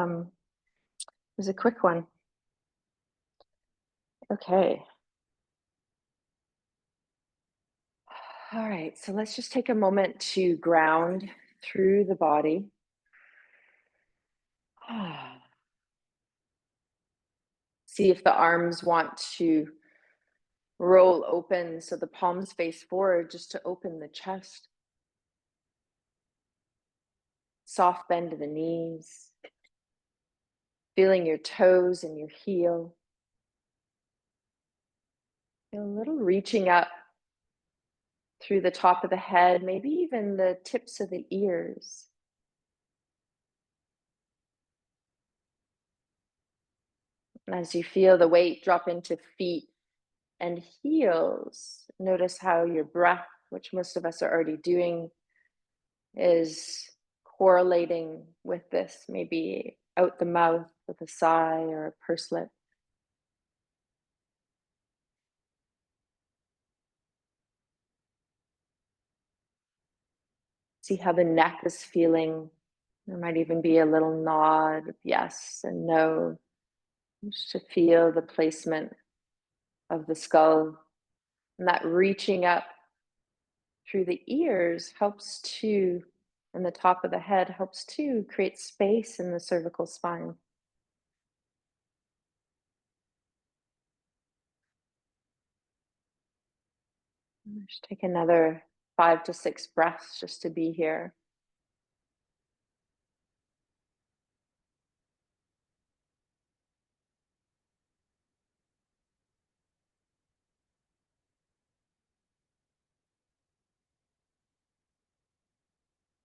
Um, it was a quick one. Okay. All right. So let's just take a moment to ground through the body. See if the arms want to roll open so the palms face forward just to open the chest. Soft bend to the knees. Feeling your toes and your heel. Feel a little reaching up through the top of the head, maybe even the tips of the ears. And as you feel the weight drop into feet and heels, notice how your breath, which most of us are already doing, is correlating with this, maybe out the mouth with a sigh or a pursed lip. See how the neck is feeling. There might even be a little nod of yes and no, just to feel the placement of the skull. And that reaching up through the ears helps to, and the top of the head helps to create space in the cervical spine. Just take another 5 to 6 breaths just to be here.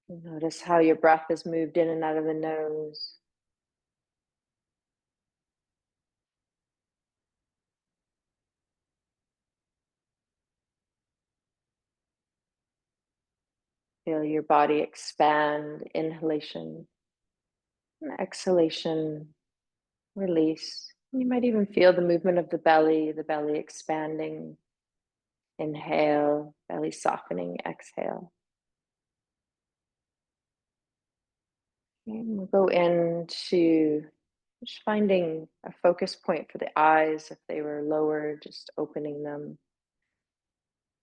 Notice how your breath is moved in and out of the nose. Feel your body expand, inhalation, and exhalation, release. You might even feel the movement of the belly expanding. Inhale, belly softening, exhale. And we'll go into just finding a focus point for the eyes. If they were lower, just opening them.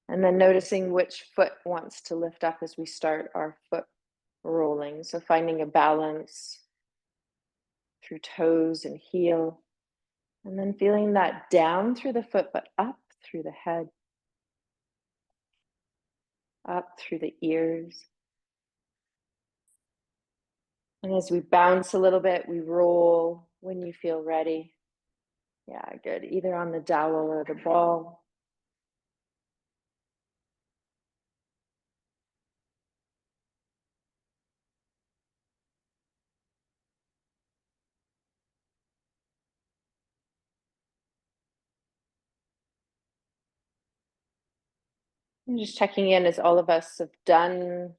And then noticing which foot wants to lift up as we start our foot rolling. So finding a balance through toes and heel. And then feeling that down through the foot, but up through the head, up through the ears. And as we bounce a little bit, we roll when you feel ready. Yeah, good. Either on the dowel or the ball. And just checking in as all of us have done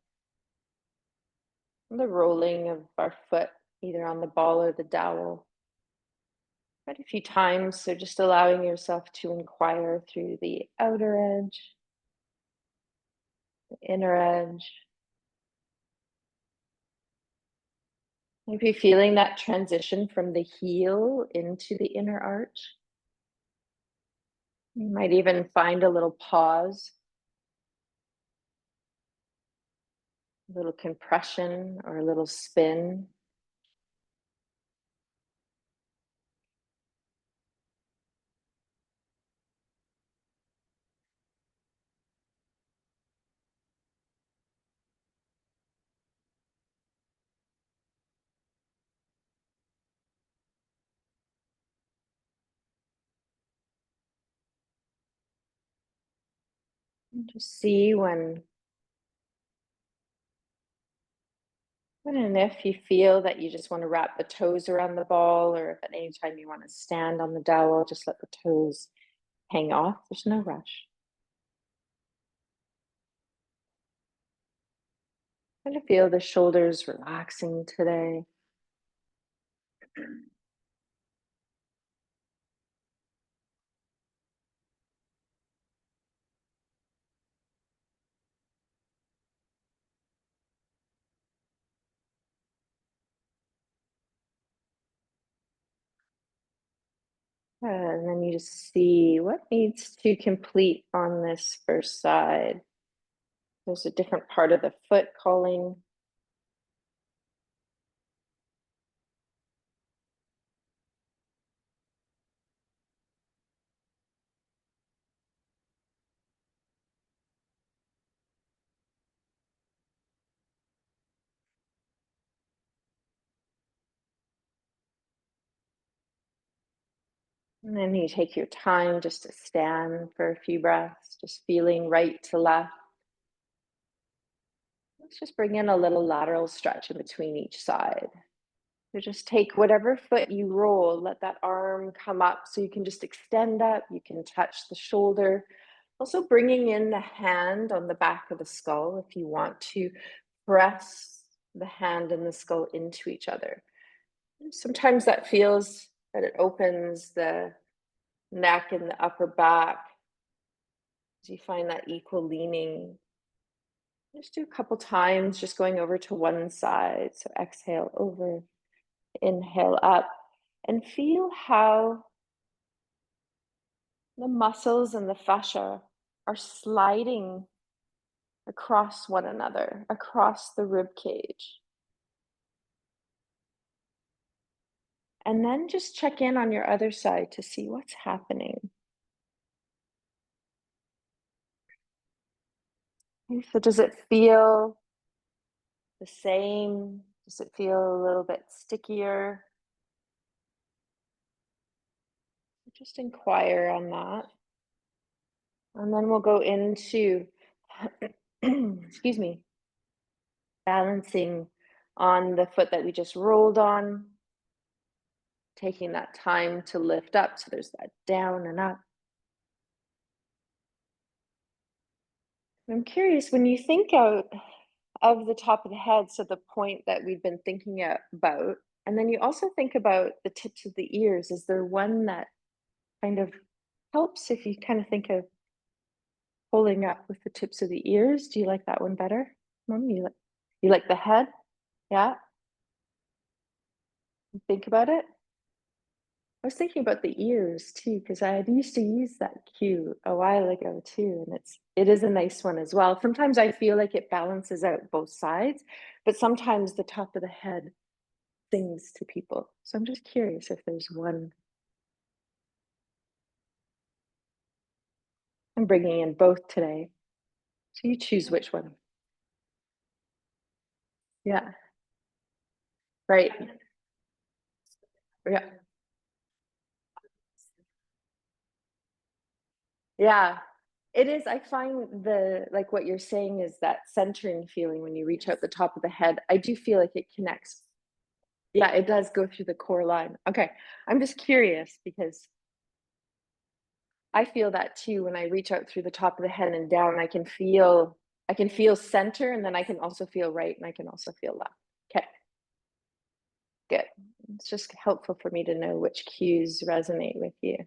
the rolling of our foot, either on the ball or the dowel, quite a few times. So just allowing yourself to inquire through the outer edge, the inner edge. Maybe feeling that transition from the heel into the inner arch. You might even find a little pause, a little compression or a little spin. And just see when and if you feel that you just want to wrap the toes around the ball, or if at any time you want to stand on the dowel, just let the toes hang off. There's no rush. Kind of feel the shoulders relaxing today. And then you just see what needs to complete on this first side. There's a different part of the foot calling. And then you take your time just to stand for a few breaths, just feeling right to left. Let's just bring in a little lateral stretch in between each side. So just take whatever foot you roll, let that arm come up so you can just extend up, you can touch the shoulder. Also bringing in the hand on the back of the skull if you want to press the hand and the skull into each other. Sometimes that feels that it opens the neck and the upper back as you find that equal leaning. Just do a couple times, just going over to one side. So exhale over, inhale up, and feel how the muscles and the fascia are sliding across one another, across the rib cage. And then just check in on your other side to see what's happening. So does it feel the same? Does it feel a little bit stickier? Just inquire on that. And then we'll go into, excuse me, balancing on the foot that we just rolled on, taking that time to lift up. So there's that down and up. I'm curious, when you think out of the top of the head, so the point that we've been thinking about, and then you also think about the tips of the ears, is there one that kind of helps if you kind of think of pulling up with the tips of the ears? Do you like that one better? Mom, you like the head? Yeah, think about it. I was thinking about the ears too, because I had used to use that cue a while ago too, and it is a nice one as well. Sometimes I feel like it balances out both sides, but sometimes the top of the head sings to people. So I'm just curious if there's one. I'm bringing in both today. So you choose which one. Yeah, right. Yeah. Yeah. It is. I find like what you're saying is that centering feeling when you reach out the top of the head. I do feel like it connects. Yeah, it does go through the core line. Okay. I'm just curious because I feel that too when I reach out through the top of the head and down. I can feel center, and then I can also feel right, and I can also feel left. Okay, good. It's just helpful for me to know which cues resonate with you.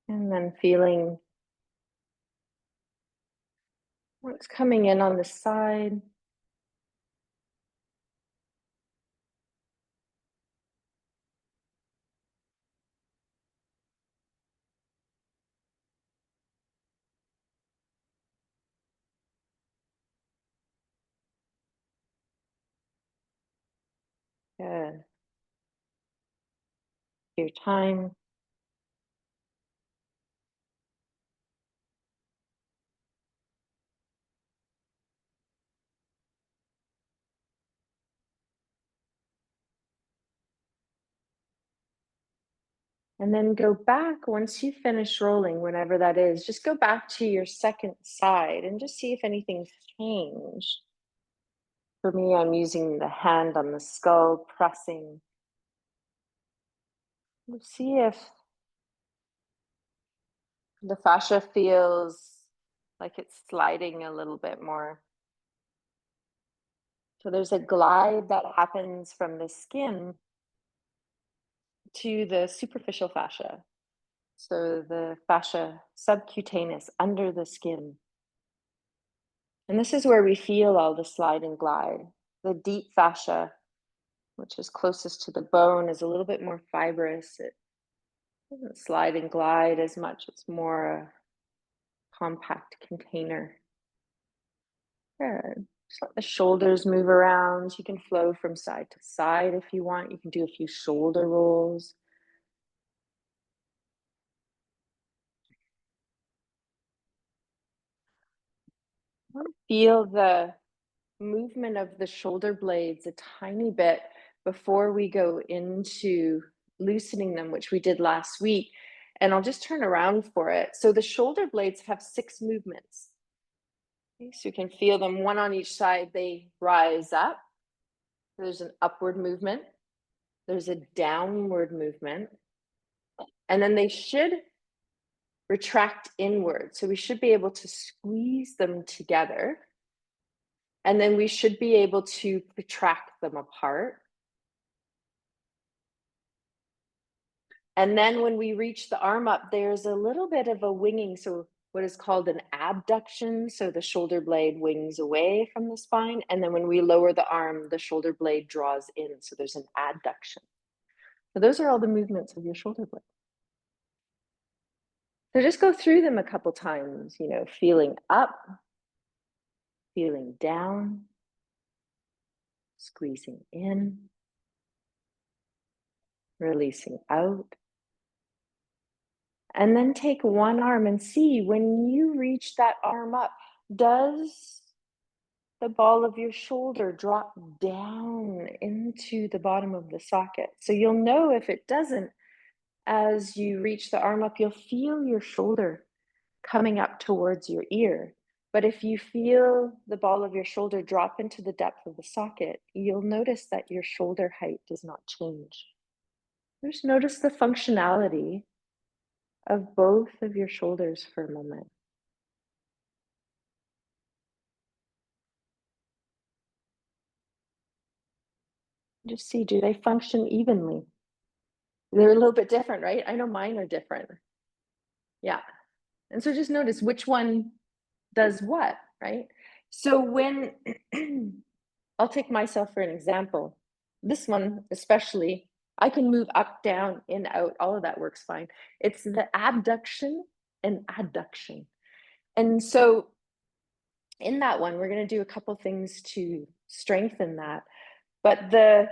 And then feeling what's coming in on the side. Good. Your time. And then go back once you finish rolling, whenever that is, just go back to your second side and just see if anything's changed. For me, I'm using the hand on the skull, pressing. See if the fascia feels like it's sliding a little bit more. So there's a glide that happens from the skin to the superficial fascia. So the fascia subcutaneous under the skin. And this is where we feel all the slide and glide. The deep fascia, which is closest to the bone, is a little bit more fibrous. It doesn't slide and glide as much. It's more a compact container. Good. Just let the shoulders move around. You can flow from side to side if you want. You can do a few shoulder rolls. Feel the movement of the shoulder blades a tiny bit before we go into loosening them, which we did last week. And I'll just turn around for it. So the shoulder blades have 6 movements. Okay, so you can feel them one on each side. They rise up. There's an upward movement. There's a downward movement. And then they should retract inward. So we should be able to squeeze them together. And then we should be able to protract them apart. And then when we reach the arm up, there's a little bit of a winging. So what is called an abduction. So the shoulder blade wings away from the spine. And then when we lower the arm, the shoulder blade draws in. So there's an adduction. So those are all the movements of your shoulder blade. So just go through them a couple times, feeling up, feeling down, squeezing in, releasing out. And then take one arm and see when you reach that arm up, does the ball of your shoulder drop down into the bottom of the socket? So you'll know if it doesn't. As you reach the arm up, you'll feel your shoulder coming up towards your ear. But if you feel the ball of your shoulder drop into the depth of the socket, you'll notice that your shoulder height does not change. Just notice the functionality of both of your shoulders for a moment. Just see, do they function evenly? They're a little bit different, right? I know mine are different. Yeah. And so just notice which one does what, right? So when I'll take myself for an example, this one especially, I can move up, down, in, out, all of that works fine. It's the abduction and adduction. And so in that one, we're going to do a couple things to strengthen that. But the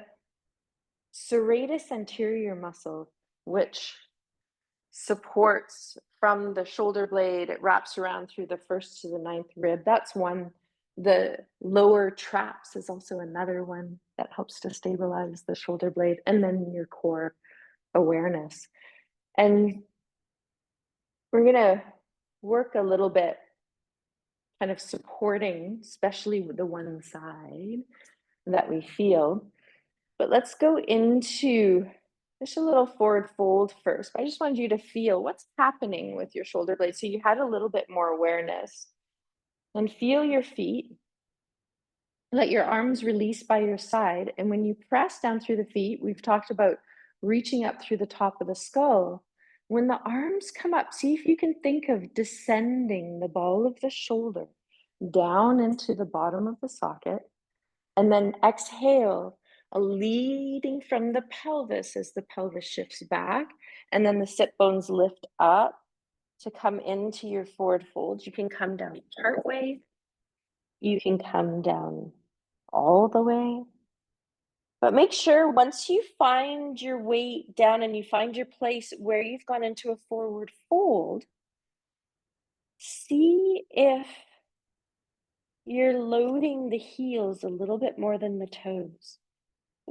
serratus anterior muscle, which supports from the shoulder blade, it wraps around through the first to the ninth rib. That's one. The lower traps is also another one that helps to stabilize the shoulder blade, and then your core awareness. And we're going to work a little bit kind of supporting, especially with the one side that we feel. But let's go into just a little forward fold first. I just wanted you to feel what's happening with your shoulder blade. So you had a little bit more awareness. And feel your feet. Let your arms release by your side. And when you press down through the feet, we've talked about reaching up through the top of the skull. When the arms come up, see if you can think of descending the ball of the shoulder down into the bottom of the socket. And then exhale, leading from the pelvis as the pelvis shifts back. And then the sit bones lift up to come into your forward fold. You can come down part way. You can come down all the way. But make sure once you find your weight down and you find your place where you've gone into a forward fold, see if you're loading the heels a little bit more than the toes.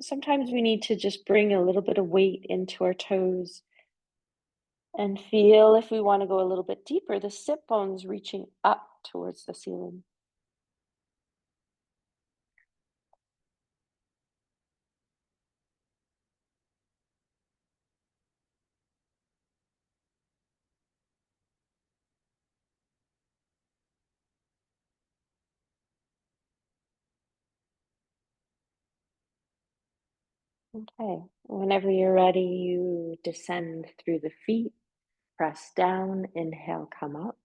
Sometimes we need to just bring a little bit of weight into our toes and feel, if we want to go a little bit deeper, the sit bones reaching up towards the ceiling. Okay, whenever you're ready, you descend through the feet, press down, inhale, come up.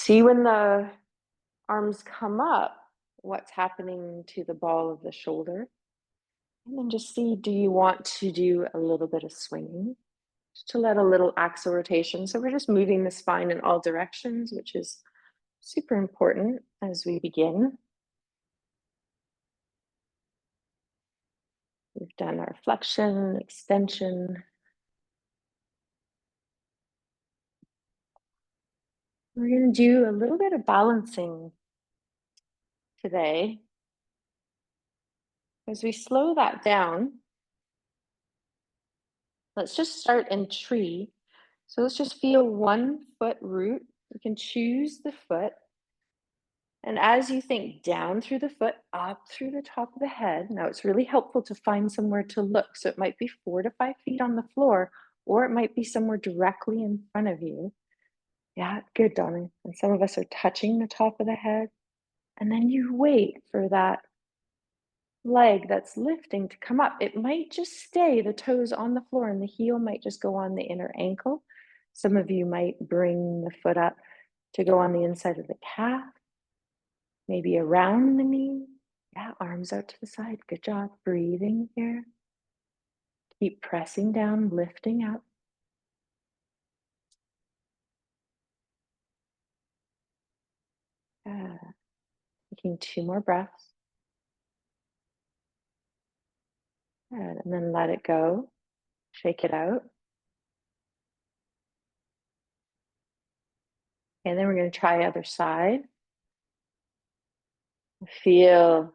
See when the arms come up, what's happening to the ball of the shoulder. And then just see, do you want to do a little bit of swinging? Just to let a little axle rotation. So we're just moving the spine in all directions, which is super important as we begin. We've done our flexion, extension. We're going to do a little bit of balancing today. As we slow that down, let's just start in tree. So let's just feel 1 foot root. You can choose the foot. And as you think down through the foot, up through the top of the head, now it's really helpful to find somewhere to look. So it might be 4 to 5 feet on the floor, or it might be somewhere directly in front of you. Yeah, good, Donna. And some of us are touching the top of the head. And then you wait for that leg that's lifting to come up. It might just stay the toes on the floor and the heel might just go on the inner ankle. Some of you might bring the foot up to go on the inside of the calf. Maybe around the knee. Yeah, arms out to the side. Good job. Breathing here. Keep pressing down, lifting up. Taking 2 more breaths. Good. And then let it go. Shake it out. And then we're going to try other side. Feel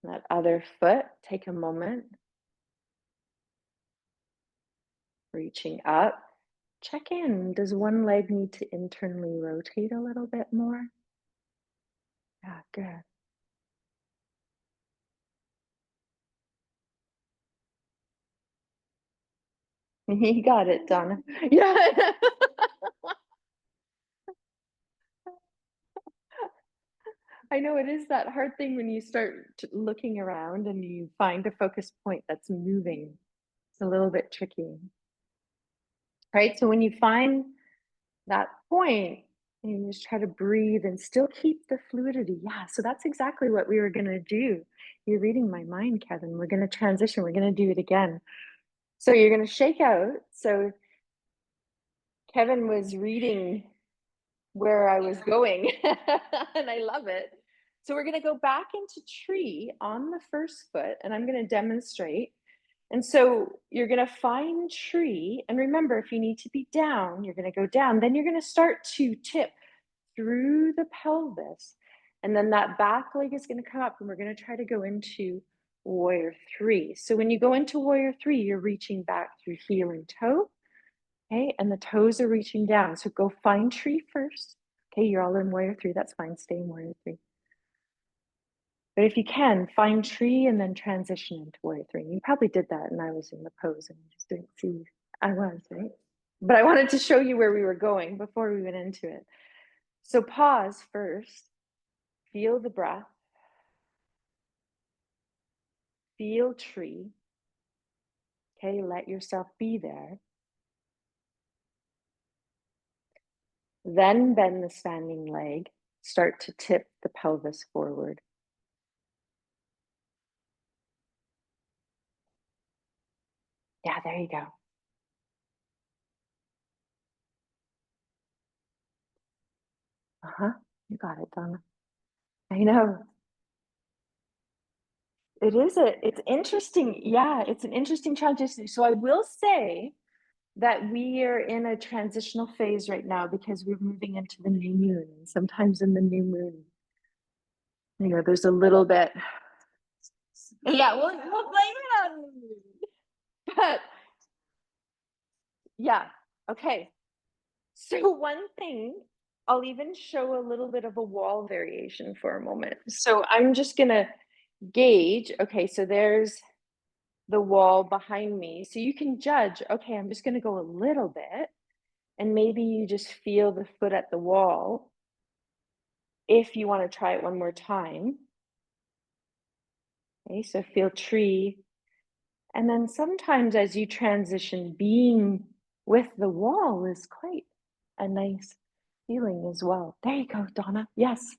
that other foot. Take a moment. Reaching up. Check in. Does one leg need to internally rotate a little bit more? Yeah, good. You got it, Donna. Yeah. I know it is that hard thing when you start looking around and you find a focus point that's moving. It's a little bit tricky, right? So when you find that point, and you just try to breathe and still keep the fluidity. Yeah, so that's exactly what we were going to do. You're reading my mind, Kevin. We're going to transition. We're going to do it again. So you're going to shake out. So Kevin was reading where I was going, and I love it. So we're going to go back into tree on the first foot, and I'm going to demonstrate. And so you're going to find tree, and remember, if you need to be down, you're going to go down. Then you're going to start to tip through the pelvis, and then that back leg is going to come up, and we're going to try to go into warrior 3. So when you go into warrior 3, you're reaching back through heel and toe. Okay, and the toes are reaching down. So go find tree first. Okay, you're all in warrior 3. That's fine. Stay in warrior 3. But if you can, find tree and then transition into warrior 3. And you probably did that, and I was in the pose and you just didn't see. I was, right? But I wanted to show you where we were going before we went into it. So pause first. Feel the breath. Feel tree. Okay, let yourself be there. Then bend the standing leg. Start to tip the pelvis forward. Yeah, there you go. Uh-huh. You got it, Donna. I know. It's interesting. Yeah, it's an interesting transition. So I will say that we are in a transitional phase right now because we're moving into the new moon. And sometimes in the new moon, there's a little bit. Yeah, we'll blame it on the moon. But yeah, okay. So one thing, I'll even show a little bit of a wall variation for a moment. So I'm just gonna gauge. Okay, so there's the wall behind me. So you can judge, okay, I'm just going to go a little bit, and maybe you just feel the foot at the wall if you want to try it one more time. Okay, so feel tree. And then sometimes as you transition, being with the wall is quite a nice feeling as well. There you go, Donna. Yes.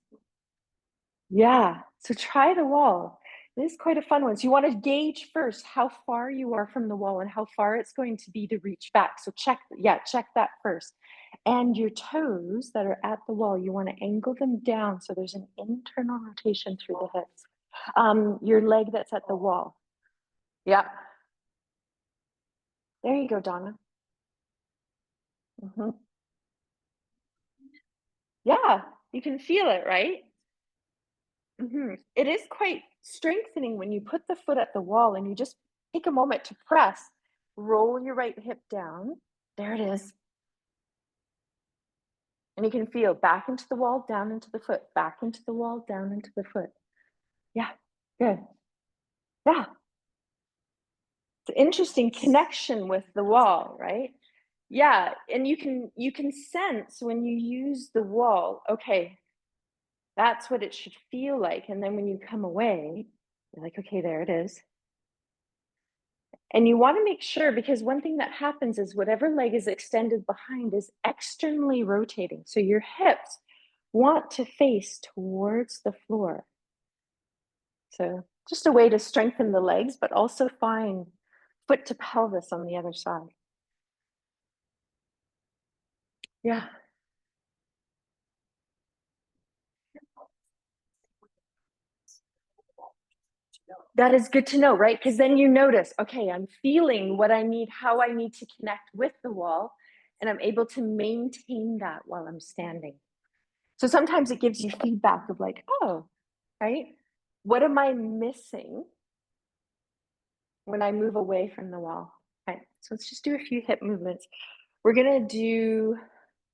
Yeah. So try the wall. It is quite a fun one. So you want to gauge first how far you are from the wall and how far it's going to be to reach back. So check that first. And your toes that are at the wall, you want to angle them down so there's an internal rotation through the hips. Your leg that's at the wall. Yeah. There you go, Donna. Mhm. Yeah, you can feel it, right? It is quite strengthening when you put the foot at the wall and you just take a moment to press. Roll your right hip down. There it is. And you can feel back into the wall, down into the foot, back into the wall, down into the foot. Yeah, good. Yeah, it's an interesting connection with the wall, right? Yeah, and you can sense when you use the wall, okay, that's what it should feel like. And then when you come away, you're like, okay, there it is. And you want to make sure because one thing that happens is whatever leg is extended behind is externally rotating. So your hips want to face towards the floor. So just a way to strengthen the legs, but also find foot to pelvis on the other side. Yeah, that is good to know, right? Because then you notice, okay, I'm feeling what I need, how I need to connect with the wall, and I'm able to maintain that while I'm standing. So sometimes it gives you feedback of like, oh, right? What am I missing when I move away from the wall? Okay, so let's just do a few hip movements. We're gonna do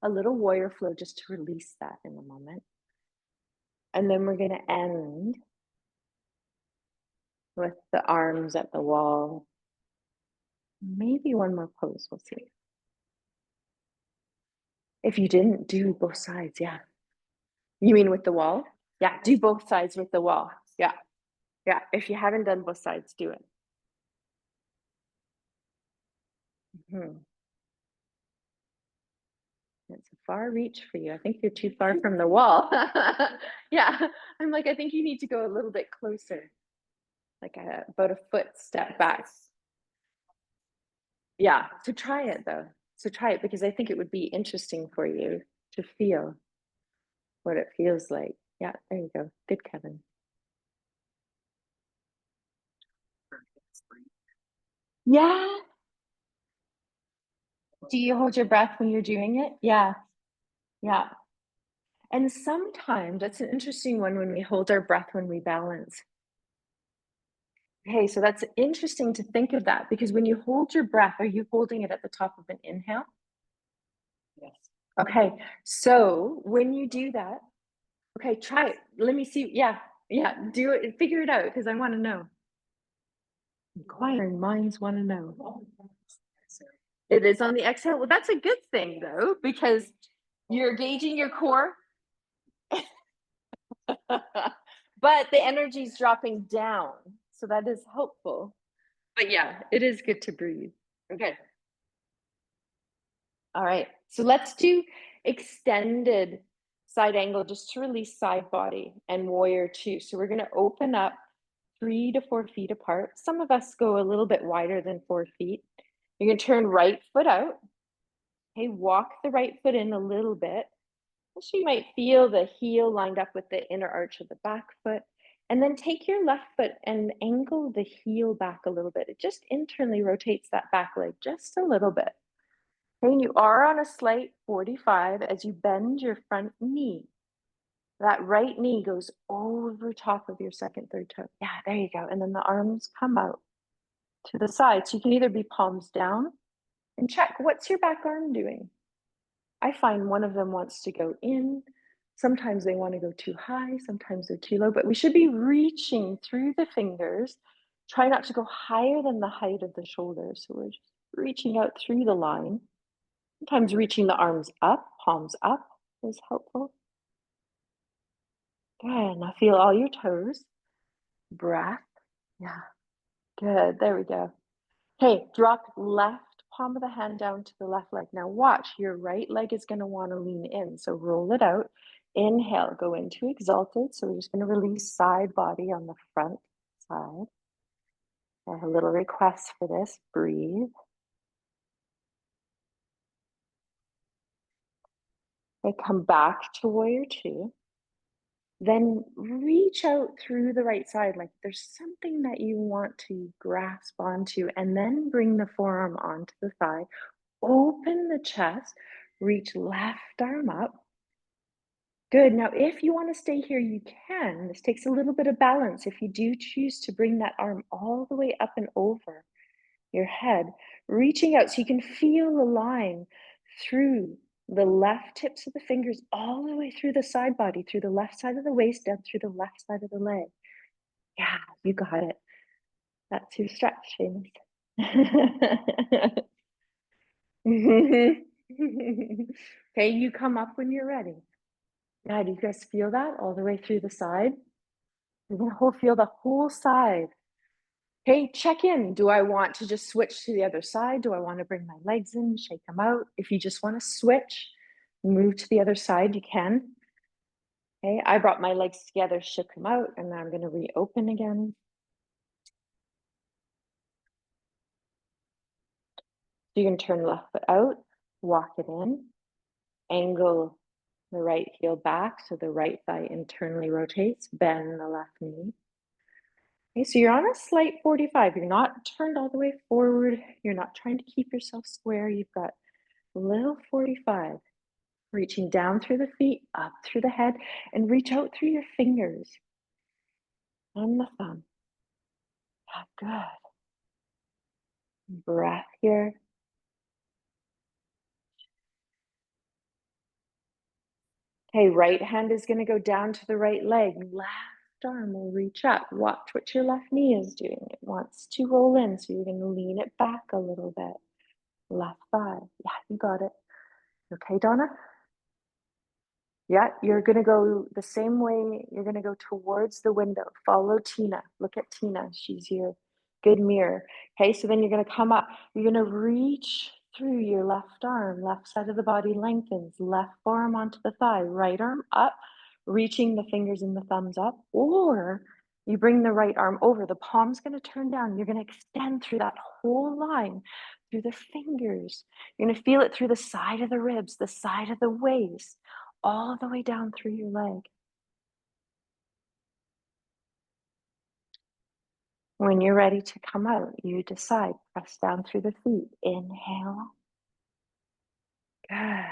a little warrior flow just to release that in a moment. And then we're gonna end with the arms at the wall. Maybe one more pose, we'll see. If you didn't do both sides, yeah. You mean with the wall? Yeah, do both sides with the wall. Yeah, yeah. If you haven't done both sides, do it. Mhm. It's a far reach for you. I think you're too far from the wall. Yeah, I'm like, I think you need to go a little bit closer, like about a foot step back. Yeah, so try it though. So try it because I think it would be interesting for you to feel what it feels like. Yeah, there you go. Good, Kevin. Yeah. Do you hold your breath when you're doing it? Yeah, yeah. And sometimes that's an interesting one when we hold our breath when we balance. Okay, so that's interesting to think of that because when you hold your breath, are you holding it at the top of an inhale? Yes. Okay, so when you do that, okay, try it. Let me see. Yeah, yeah, do it. Figure it out because I want to know. Inquiring minds want to know. It is on the exhale. Well, that's a good thing though because you're gauging your core, but the energy is dropping down, so that is helpful. But yeah, it is good to breathe. Okay. All right. So let's do extended side angle just to release side body and warrior two. So we're going to open up 3 to 4 feet apart. Some of us go a little bit wider than 4 feet. You're going to turn right foot out. Okay, walk the right foot in a little bit. So you might feel the heel lined up with the inner arch of the back foot. And then take your left foot and angle the heel back a little bit. It just internally rotates that back leg just a little bit. And you are on a slight 45 as you bend your front knee. That right knee goes over top of your second, third toe. Yeah, there you go. And then the arms come out to the side. So you can either be palms down and check what's your back arm doing. I find one of them wants to go in. Sometimes they want to go too high, sometimes they're too low, but we should be reaching through the fingers. Try not to go higher than the height of the shoulders. So we're just reaching out through the line. Sometimes reaching the arms up, palms up is helpful. Good. Now feel all your toes. Breath. Yeah. Good. There we go. Okay, drop left palm of the hand down to the left leg. Now watch, your right leg is going to want to lean in. So roll it out. Inhale, go into exalted. So we're just going to release side body on the front side. I have a little request for this. Breathe. Okay, come back to warrior two. Then reach out through the right side like there's something that you want to grasp onto, and then bring the forearm onto the thigh. Open the chest, reach left arm up. Good. Now, if you want to stay here, you can. This takes a little bit of balance. If you do choose to bring that arm all the way up and over your head, reaching out so you can feel the line through the left tips of the fingers all the way through the side body, through the left side of the waist, down through the left side of the leg. Yeah, you got it. That's your stretch, James. Okay, you come up when you're ready. Yeah, do you guys feel that all the way through the side? You're gonna feel the whole side. Hey, check in. Do I want to just switch to the other side? Do I want to bring my legs in, shake them out? If you just want to switch, move to the other side, you can. Okay, I brought my legs together, shook them out, and now I'm going to reopen again. So you can turn the left foot out, walk it in, angle the right heel back so the right thigh internally rotates, bend the left knee. Okay, so you're on a slight 45. You're not turned all the way forward. You're not trying to keep yourself square. You've got a little 45. Reaching down through the feet, up through the head, and reach out through your fingers and the thumb. Yeah, good. Breath here. Okay, right hand is going to go down to the right leg. Left arm will reach up. Watch what your left knee is doing. It wants to roll in, so you're going to lean it back a little bit. Left thigh. Yeah, you got it. Okay, Donna? Yeah, you're going to go the same way. You're going to go towards the window. Follow Tina. Look at Tina. She's your good mirror. Okay, so then you're going to come up. You're going to reach through your left arm. Left side of the body lengthens. Left forearm onto the thigh. Right arm up, reaching the fingers and the thumbs up. Or you bring the right arm over. The palm's going to turn down. You're going to extend through that whole line, through the fingers. You're going to feel it through the side of the ribs, the side of the waist, all the way down through your leg. When you're ready to come out, you decide, press down through the feet. Inhale. Good.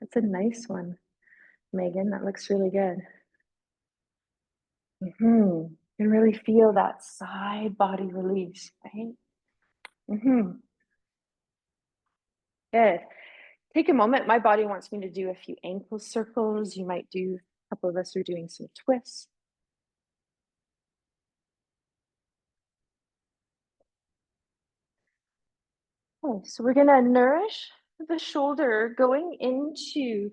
That's a nice one, Megan. That looks really good. You can really feel that side body release, right? Good. Take a moment. My body wants me to do a few ankle circles. You might do, a couple of us are doing some twists. Okay, so we're going to nourish the shoulder going into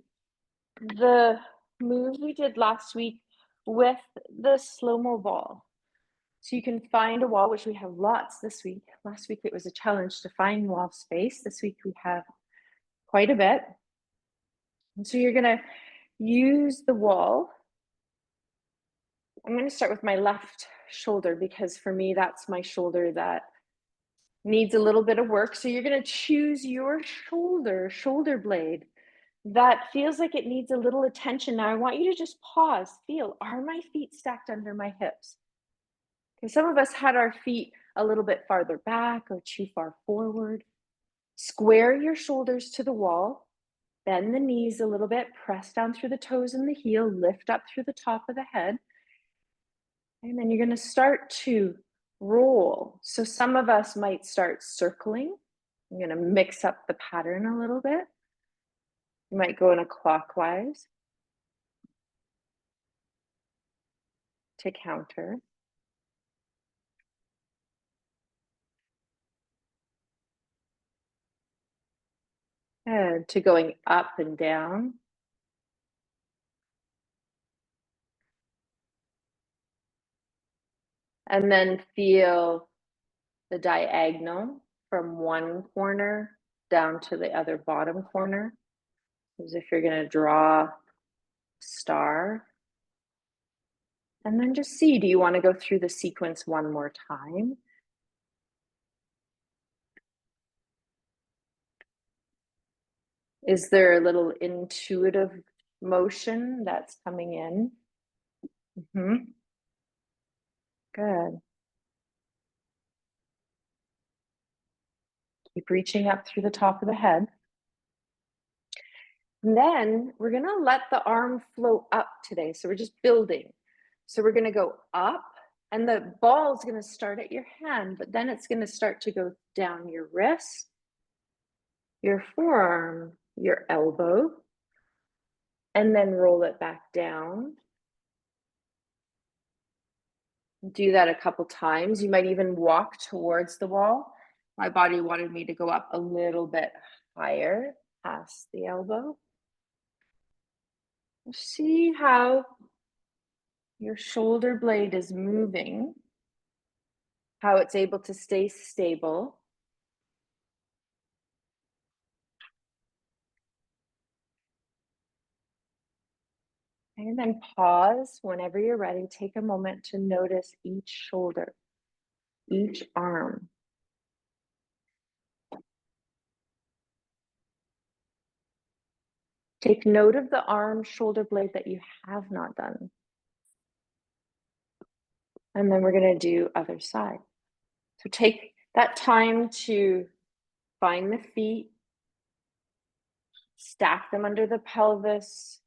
the move we did last week with the slow-mo ball. So you can find a wall, which we have lots this week. Last week it was a challenge to find wall space. This week we have quite a bit. And so you're going to use the wall. I'm going to start with my left shoulder because for me that's my shoulder that needs a little bit of work. So you're going to choose your shoulder blade that feels like it needs a little attention. Now I want you to just pause, feel, are my feet stacked under my hips? Because some of us had our feet a little bit farther back or too far forward. Square your shoulders to the wall, bend the knees a little bit, press down through the toes and the heel, lift up through the top of the head. And then you're going to start to roll. So some of us might start circling. I'm going to mix up the pattern a little bit. You might go in a clockwise to counter. And to going up and down. And then feel the diagonal from one corner down to the other bottom corner, as if you're going to draw a star. And then just see, do you want to go through the sequence one more time? Is there a little intuitive motion that's coming in? Mm-hmm. Good. Keep reaching up through the top of the head. And then we're going to let the arm flow up today. So we're just building. So we're going to go up, and the ball is going to start at your hand, but then it's going to start to go down your wrist, your forearm, your elbow, and then roll it back down. Do that a couple times. You might even walk towards the wall. My body wanted me to go up a little bit higher past the elbow. See how your shoulder blade is moving, how it's able to stay stable. And then pause whenever you're ready. Take a moment to notice each shoulder, each arm. Take note of the arm, shoulder blade that you have not done. And then we're going to do other side. So take that time to find the feet, stack them under the pelvis,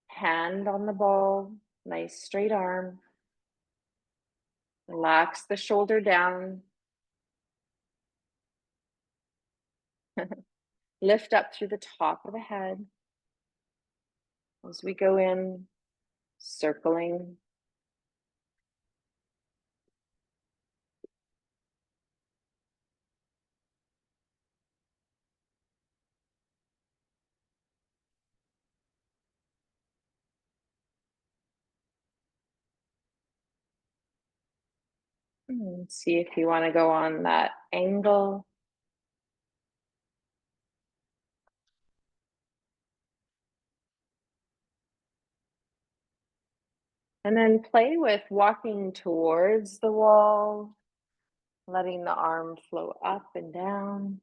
hand on the ball, nice straight arm. Relax the shoulder down. Lift up through the top of the head as we go in, circling. See if you want to go on that angle. And then play with walking towards the wall, letting the arm flow up and down.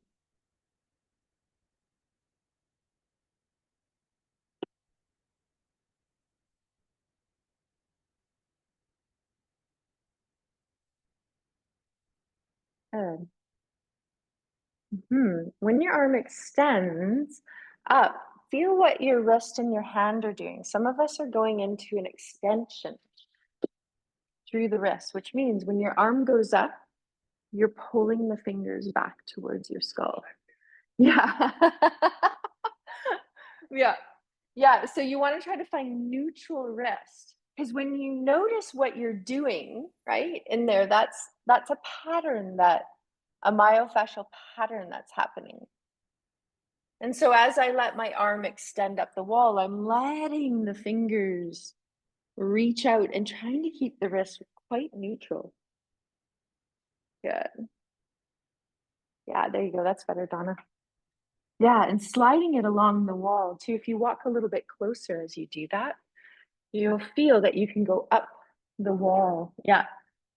Good. When your arm extends up, feel what your wrist and your hand are doing. Some of us are going into an extension through the wrist, which means when your arm goes up, you're pulling the fingers back towards your skull. Yeah. Yeah. Yeah. So you want to try to find neutral wrist, because when you notice what you're doing, right, in there, that's a pattern, that a myofascial pattern that's happening. And so as I let my arm extend up the wall, I'm letting the fingers reach out and trying to keep the wrist quite neutral. Good. Yeah, there you go. That's better, Donna. Yeah, and sliding it along the wall too. If you walk a little bit closer as you do that, you'll feel that you can go up the wall. Yeah.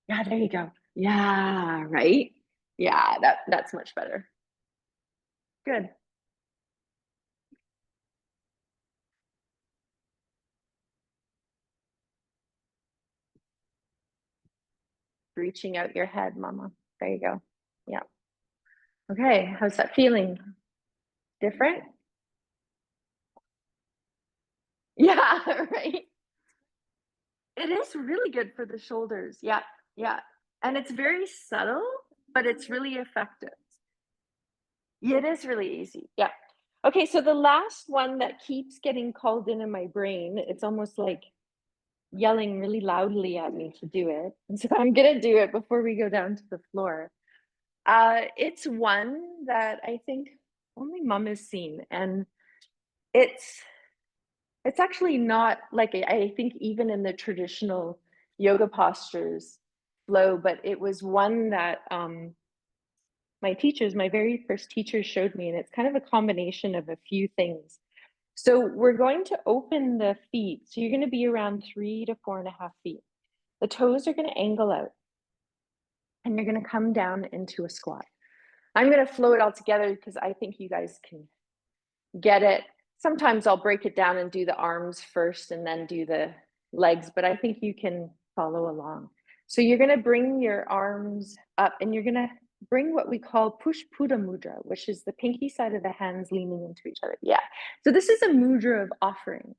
Yeah, there you go. Yeah, right? Yeah, that's much better. Good. Reaching out your head, mama. There you go. Yeah. Okay, how's that feeling? Different? Yeah, right. It is really good for the shoulders. Yeah, yeah. And it's very subtle, but it's really effective. It is really easy. Yeah. Okay, so the last one that keeps getting called in my brain, it's almost like yelling really loudly at me to do it. And so I'm gonna do it before we go down to the floor. It's one that I think only mom has seen, and it's it's actually not like, I think even in the traditional yoga postures flow, but it was one that my teachers, my very first teachers showed me, and it's kind of a combination of a few things. So we're going to open the feet. So you're going to be around 3 to 4.5 feet. The toes are going to angle out and you're going to come down into a squat. I'm going to flow it all together because I think you guys can get it. Sometimes I'll break it down and do the arms first and then do the legs, but I think you can follow along. So you're going to bring your arms up and you're going to bring what we call Pushpuda mudra, which is the pinky side of the hands leaning into each other. Yeah. So this is a mudra of offering.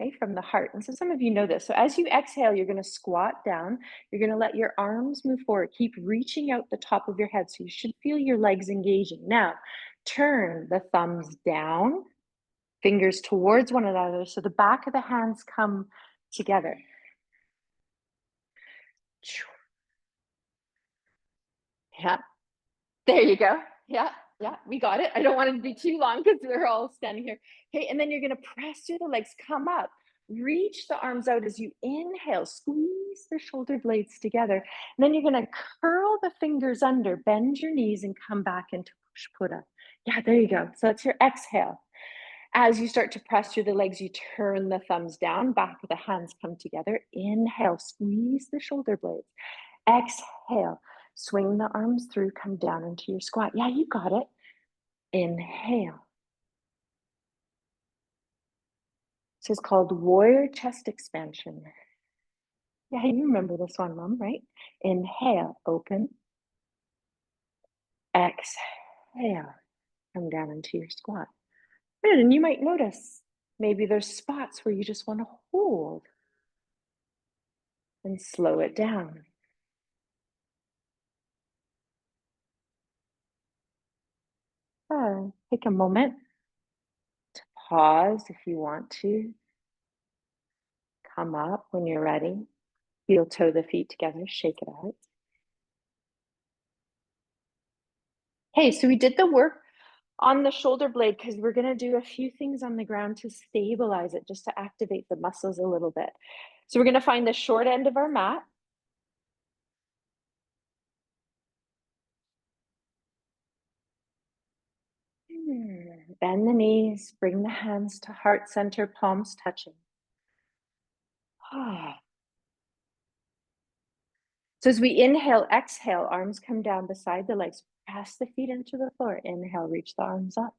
Okay, from the heart. And so some of you know this. So as you exhale, you're going to squat down. You're going to let your arms move forward. Keep reaching out the top of your head. So you should feel your legs engaging. Now, turn the thumbs down, fingers towards one another. So the back of the hands come together. Yeah, there you go. Yeah, yeah, we got it. I don't want it to be too long because we're all standing here. Okay, and then you're going to press through the legs, come up, reach the arms out as you inhale, squeeze the shoulder blades together. And then you're going to curl the fingers under, bend your knees, and come back into Pushpuda. Yeah, there you go. So that's your exhale. As you start to press through the legs, you turn the thumbs down, back of the hands come together. Inhale, squeeze the shoulder blades. Exhale, swing the arms through, come down into your squat. Yeah, you got it. Inhale. This is called warrior chest expansion. Yeah, you remember this one, Mom, right? Inhale, open. Exhale, come down into your squat. Good, and you might notice maybe there's spots where you just want to hold and slow it down. Take a moment to pause if you want to. Come up when you're ready. Heel toe the feet together, shake it out. Hey, so we did the work on the shoulder blade because we're going to do a few things on the ground to stabilize it, just to activate the muscles a little bit. So we're going to find the short end of our mat. Bend the knees, bring the hands to heart center, palms touching. So as we inhale, exhale, arms come down beside the legs, press the feet into the floor. Inhale, reach the arms up.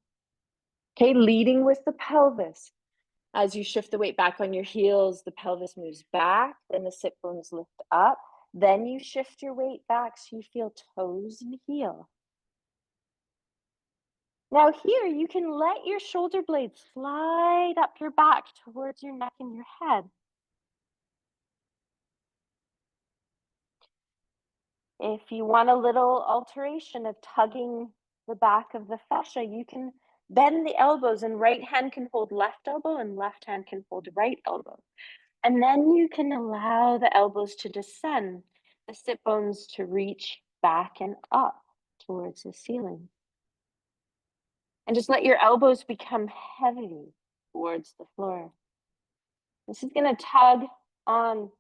Okay, leading with the pelvis. As you shift the weight back on your heels, the pelvis moves back, then the sit bones lift up. Then you shift your weight back so you feel toes and heel. Now here, you can let your shoulder blades slide up your back towards your neck and your head. If you want a little alteration of tugging the back of the fascia, you can bend the elbows and right hand can hold left elbow and left hand can hold right elbow. And then you can allow the elbows to descend, the sit bones to reach back and up towards the ceiling. And just let your elbows become heavy towards the floor. This is going to tug on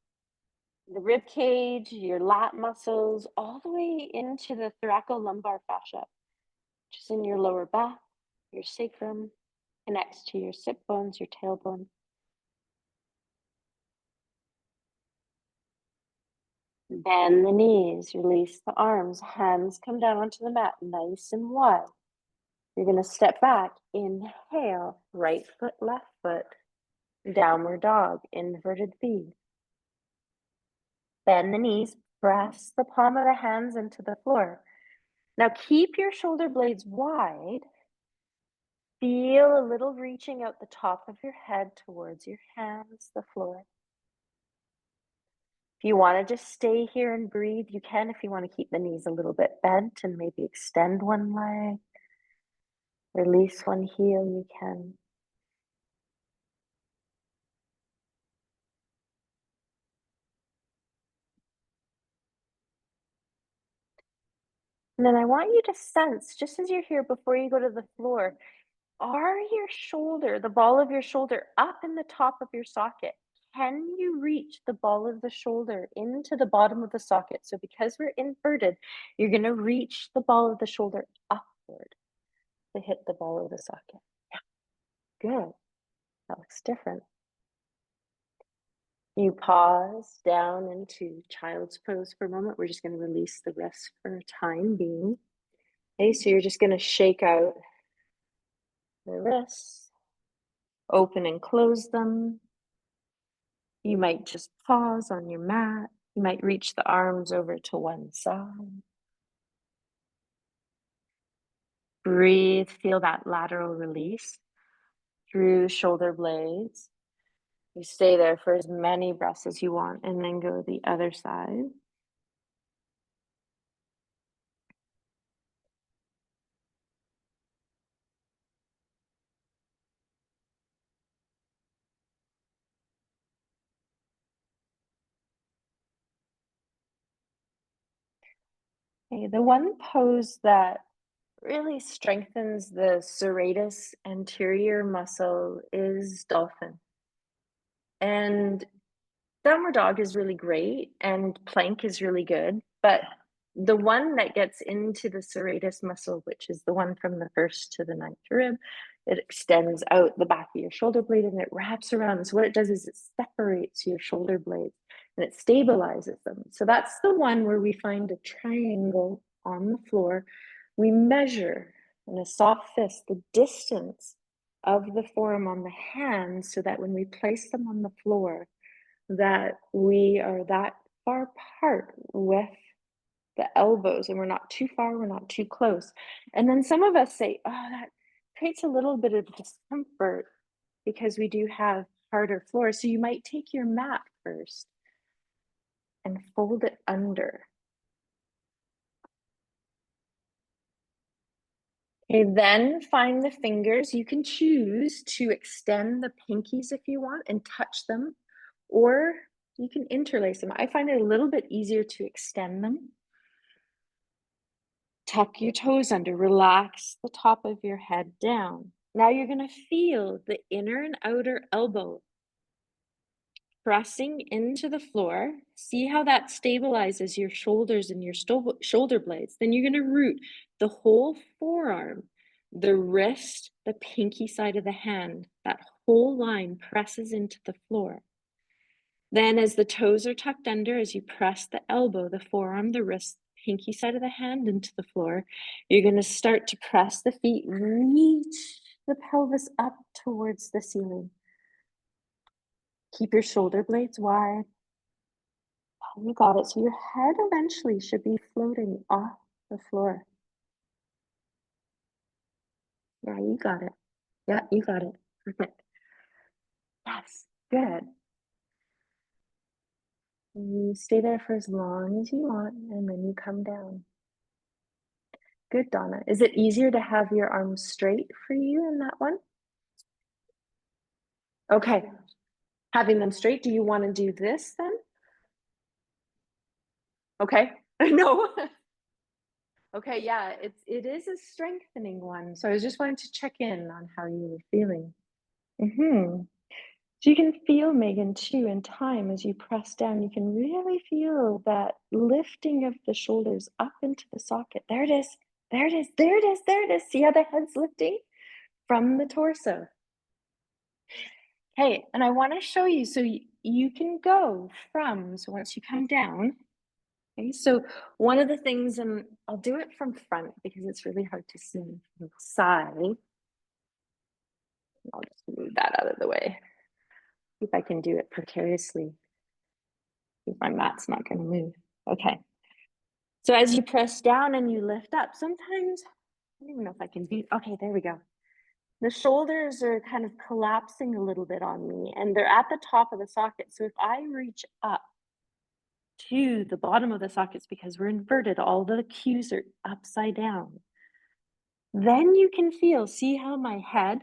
the rib cage, your lat muscles, all the way into the thoracolumbar fascia, which is in your lower back, your sacrum, connects to your sit bones, your tailbone. Bend the knees, release the arms, hands come down onto the mat, nice and wide. You're going to step back, inhale, right foot, left foot, downward dog, inverted V. Bend the knees, press the palm of the hands into the floor. Now keep your shoulder blades wide. Feel a little reaching out the top of your head towards your hands, the floor. If you want to just stay here and breathe, you can. If you want to keep the knees a little bit bent and maybe extend one leg, release one heel, you can. And then I want you to sense, just as you're here before you go to the floor, are your shoulder, the ball of your shoulder up in the top of your socket? can you reach the ball of the shoulder into the bottom of the socket? So because we're inverted, you're going to reach the ball of the shoulder upward to hit the ball of the socket. Good. That looks different. You pause down into child's pose for a moment. We're just going to release the wrists for a time being. Okay, so you're just going to shake out the wrists, open and close them. You might just pause on your mat. You might reach the arms over to one side. Breathe, feel that lateral release through shoulder blades. You stay there for as many breaths as you want and then go the other side. Okay, the one pose that really strengthens the serratus anterior muscle is dolphin. And downward dog is really great and plank is really good, but the one that gets into the serratus muscle, which is the one from the first to the ninth rib, it extends out the back of your shoulder blade and it wraps around. So what it does is it separates your shoulder blades and it stabilizes them. So that's the one where we find a triangle on the floor. We measure in a soft fist the distance of the forearm on the hand so that when we place them on the floor, that we are that far apart with the elbows and we're not too far, we're not too close. And then some of us say, oh, that creates a little bit of discomfort because we do have harder floors. So you might take your mat first and fold it under. Okay, then find the fingers. You can choose to extend the pinkies if you want and touch them, or you can interlace them. I find it a little bit easier to extend them. Tuck your toes under, relax the top of your head down. Now you're going to feel the inner and outer elbow pressing into the floor. See how that stabilizes your shoulders and your shoulder blades. Then you're going to root the whole forearm, the wrist, the pinky side of the hand. That whole line presses into the floor. Then as the toes are tucked under, as you press the elbow, the forearm, the wrist, pinky side of the hand into the floor, you're going to start to press the feet, reach the pelvis up towards the ceiling. Keep your shoulder blades wide. Oh, you got it. So your head eventually should be floating off the floor. Yeah, you got it. Yeah, you got it. Perfect. Yes, good. You stay there for as long as you want, and then you come down. Good, Donna. Is it easier to have your arms straight for you in that one? Okay. Having them straight, do you want to do this then? Okay. No. Okay, yeah, it is a strengthening one. So I was just wanting to check in on how you were feeling. So you can feel, Megan, too, in time as you press down, you can really feel that lifting of the shoulders up into the socket. There it is. There it is. There it is. There it is. See how the head's lifting from the torso. Okay, and I want to show you so you can go from, so once you come down, okay, so one of the things, and I'll do it from front because it's really hard to see from the side. I'll just move that out of the way. See if I can do it precariously. If my mat's not going to move. Okay. So as you press down and you lift up, sometimes, I don't even know if I can do, okay, there we go. The shoulders are kind of collapsing a little bit on me and they're at the top of the socket. So if I reach up to the bottom of the sockets because we're inverted, all the cues are upside down. Then you can feel, see how my head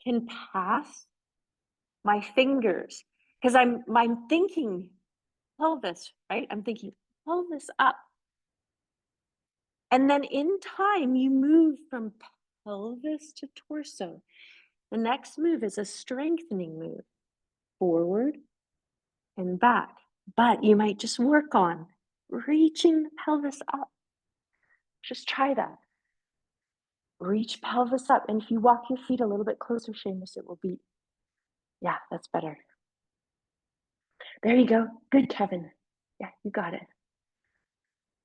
can pass my fingers because I'm thinking pelvis, right? I'm thinking pelvis up. And then in time, you move from pelvis to torso. The next move is a strengthening move. forward and back. But you might just work on reaching the pelvis up. Just try that. Reach pelvis up. And if you walk your feet a little bit closer, Seamus, it will be, yeah, that's better. There you go. Good, Kevin. Yeah, you got it.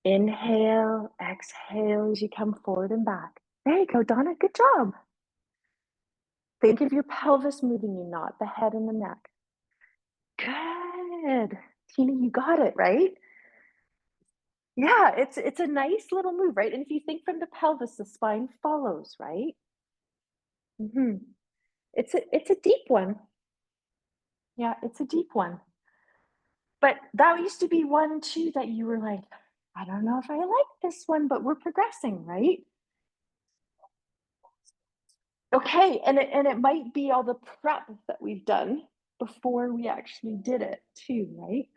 Inhale, exhale as you come forward and back. There you go, Donna. Good job. Think of your pelvis moving you, not the head and the neck. Good. Tina, you got it, right? Yeah, it's a nice little move, right? And if you think from the pelvis, the spine follows, right? It's a deep one. Yeah, it's a deep one. But that used to be one too that you were like, I don't know if I like this one, but we're progressing, right? Okay, and it might be all the prep that we've done before we actually did it too, right?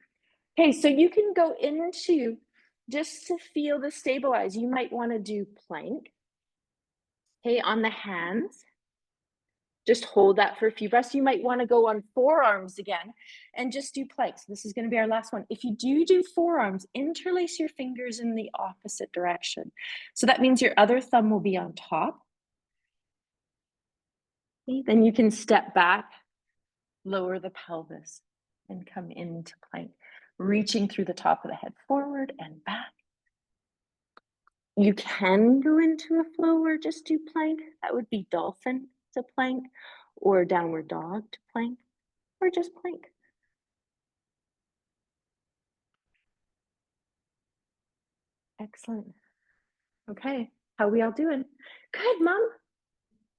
Okay, so you can go into, just to feel the stabilize, you might want to do plank. Okay, on the hands. Just hold that for a few breaths. You might want to go on forearms again and just do planks. This is going to be our last one. If you do forearms, interlace your fingers in the opposite direction. So that means your other thumb will be on top. Okay, then you can step back, lower the pelvis, and come into plank, reaching through the top of the head forward and back. You can go into a flow or just do plank. That would be dolphin to plank, or downward dog to plank, or just plank. Excellent. Okay, how are we all doing? Good, Mom.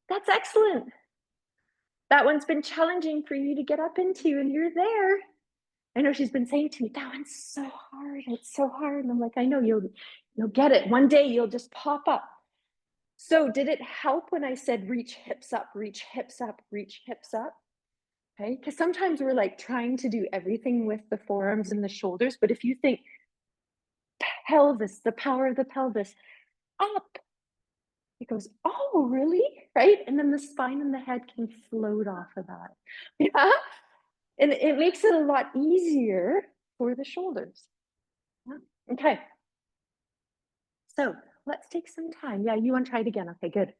That's excellent. That one's been challenging for you to get up into, and you're there. I know she's been saying to me, that one's so hard. It's so hard. And I'm like, I know you'll get it. One day you'll just pop up. So did it help when I said reach hips up, reach hips up, reach hips up? Okay, because sometimes we're like trying to do everything with the forearms and the shoulders, but if you think pelvis, the power of the pelvis, up, it goes, oh, really? Right? And then the spine and the head can float off of that. Yeah. And it makes it a lot easier for the shoulders. Yeah. Okay. So let's take some time. Yeah, you want to try it again. Okay, good.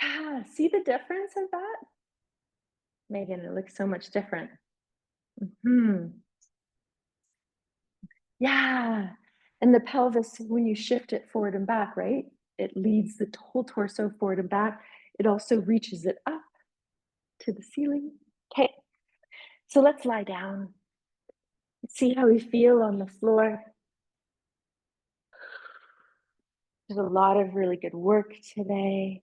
Yeah, see the difference of that? Megan, it looks so much different. Yeah. And the pelvis, when you shift it forward and back, right? It leads the whole torso forward and back. It also reaches it up to the ceiling. Okay. So let's lie down. See how we feel on the floor. There's a lot of really good work today.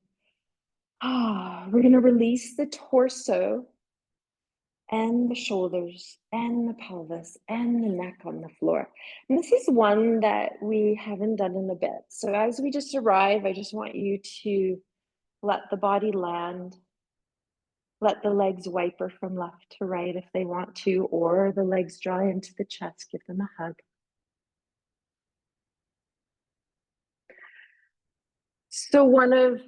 We're going to release the torso and the shoulders and the pelvis and the neck on the floor. And this is one that we haven't done in a bit. So as we just arrive, I just want you to let the body land. Let the legs wiper from left to right if they want to, or the legs draw into the chest, give them a hug. So one of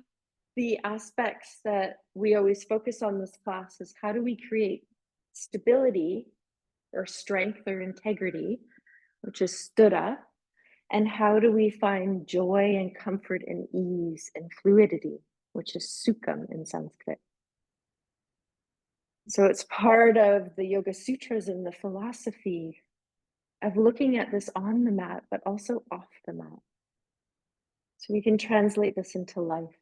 the aspects that we always focus on this class is how do we create stability or strength or integrity, which is sthura, and how do we find joy and comfort and ease and fluidity, which is sukham in Sanskrit. So it's part of the Yoga Sutras and the philosophy of looking at this on the mat, but also off the mat. So we can translate this into life.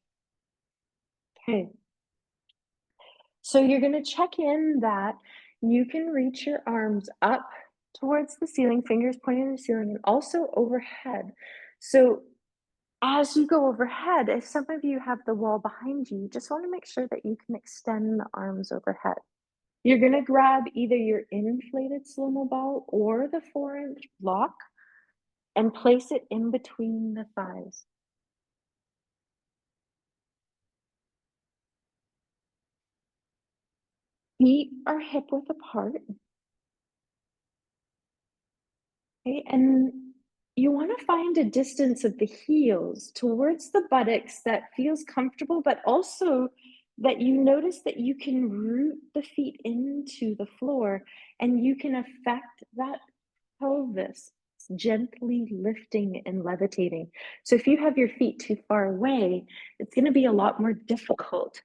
Okay. So you're going to check in that you can reach your arms up towards the ceiling, fingers pointing at the ceiling, and also overhead. So as you go overhead, if some of you have the wall behind you, you just want to make sure that you can extend the arms overhead. You're going to grab either your inflated slow-mo ball or the 4-inch block and place it in between the thighs. Feet are hip width apart. Okay, and you want to find a distance of the heels towards the buttocks that feels comfortable, but also that you notice that you can root the feet into the floor and you can affect that pelvis gently lifting and levitating. So if you have your feet too far away, it's going to be a lot more difficult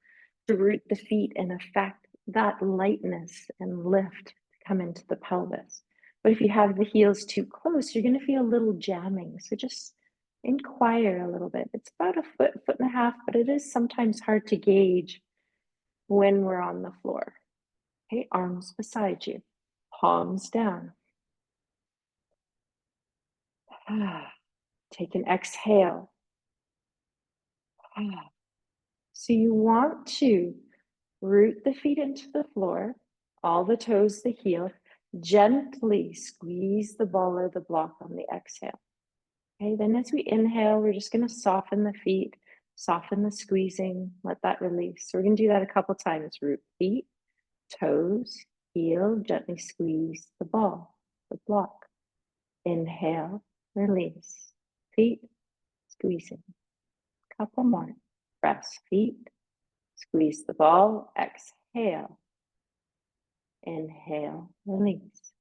to root the feet and affect that lightness and lift to come into the pelvis. But if you have the heels too close, you're going to feel a little jamming. So just inquire a little bit. It's about a foot, foot and a half, but it is sometimes hard to gauge when we're on the floor. Okay, arms beside you, palms down. Take an exhale. So you want to root the feet into the floor, all the toes, the heel, gently squeeze the ball or the block on the exhale. Okay, then as we inhale, we're just going to soften the feet, soften the squeezing, let that release. So we're going to do that a couple times. Root feet, toes, heel, gently squeeze the ball, the block. Inhale, release. Feet, squeezing. Couple more. Press feet, squeeze the ball, exhale. Inhale, release.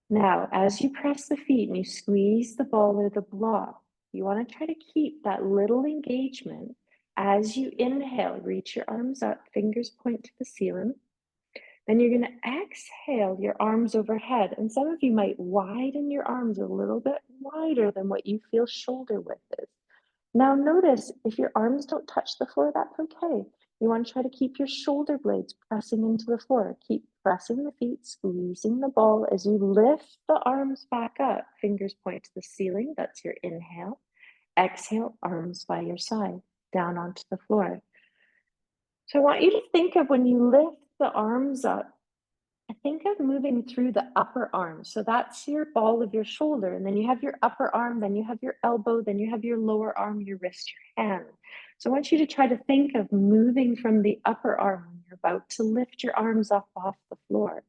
Now, as you press the feet and you squeeze the ball or the block, you want to try to keep that little engagement. As you inhale, reach your arms up, fingers point to the ceiling. Then you're going to exhale your arms overhead. And some of you might widen your arms a little bit wider than what you feel shoulder width is. Now notice if your arms don't touch the floor, that's okay. You want to try to keep your shoulder blades pressing into the floor. Keep pressing the feet, squeezing the ball as you lift the arms back up. Fingers point to the ceiling. That's your inhale. Exhale, arms by your side, down onto the floor. So I want you to think of when you lift the arms up, think of moving through the upper arm. So that's your ball of your shoulder. And then you have your upper arm, then you have your elbow, then you have your lower arm, your wrist, your hand. So I want you to try to think of moving from the upper arm when you're about to lift your arms up off the floor.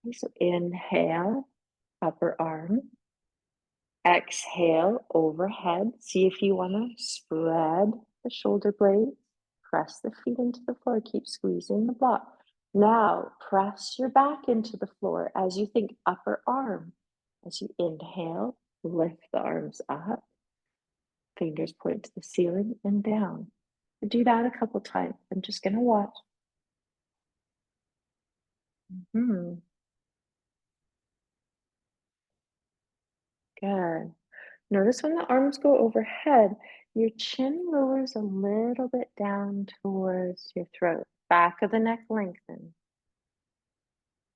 Okay, so inhale, upper arm. Exhale, overhead. See if you want to spread the shoulder blades. Press the feet into the floor. Keep squeezing the block. Now, press your back into the floor as you think upper arm. As you inhale, lift the arms up. Fingers point to the ceiling and down. Do that a couple times. I'm just going to watch. Good. Notice when the arms go overhead, your chin lowers a little bit down towards your throat. Back of the neck lengthens.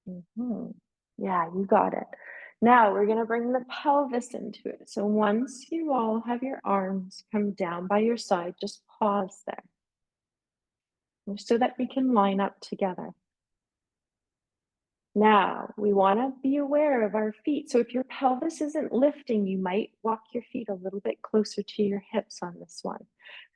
Yeah, you got it. Now we're going to bring the pelvis into it. So once you all have your arms come down by your side, just pause there so that we can line up together. Now, we want to be aware of our feet. So if your pelvis isn't lifting, you might walk your feet a little bit closer to your hips on this one.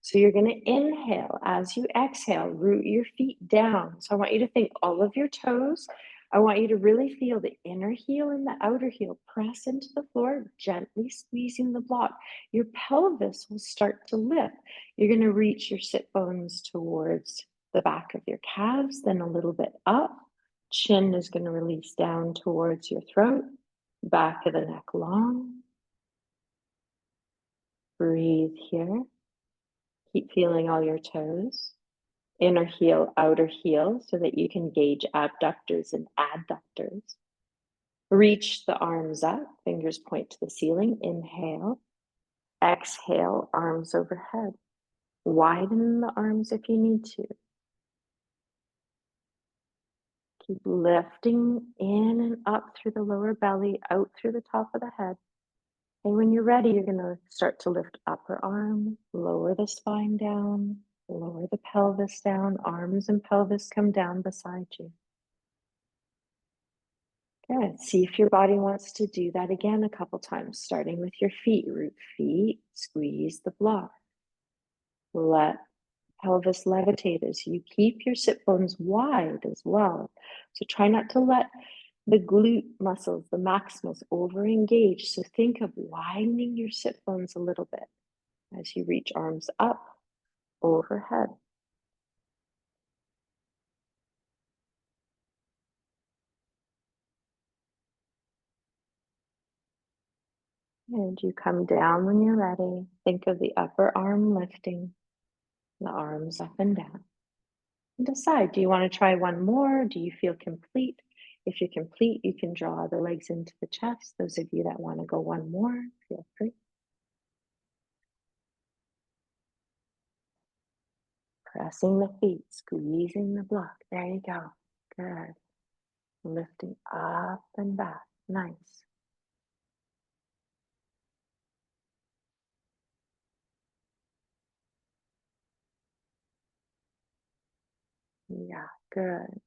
So you're going to inhale. As you exhale, root your feet down. So I want you to think all of your toes. I want you to really feel the inner heel and the outer heel press into the floor, gently squeezing the block. Your pelvis will start to lift. You're going to reach your sit bones towards the back of your calves, then a little bit up. Chin is going to release down towards your throat, back of the neck long. Breathe here. Keep feeling all your toes. Inner heel, outer heel, so that you can gauge abductors and adductors. Reach the arms up, fingers point to the ceiling. Inhale. Exhale, arms overhead. Widen the arms if you need to. Keep lifting in and up through the lower belly, out through the top of the head. And when you're ready, you're going to start to lift upper arm, lower the spine down, lower the pelvis down, arms and pelvis come down beside you. Good. See if your body wants to do that again a couple times, starting with your feet. Root feet, squeeze the block. Let pelvis levitate as you keep your sit bones wide as well. So try not to let the glute muscles, the maximus, over engage. So think of widening your sit bones a little bit. as you reach arms up overhead. And you come down when you're ready. Think of the upper arm lifting, the arms up and down. And decide, do you want to try one more? Do you feel complete? If you're complete, you can draw the legs into the chest. Those of you that want to go one more, feel free. Pressing the feet, squeezing the block. There you go. Good. Lifting up and back. Nice. Yeah, good.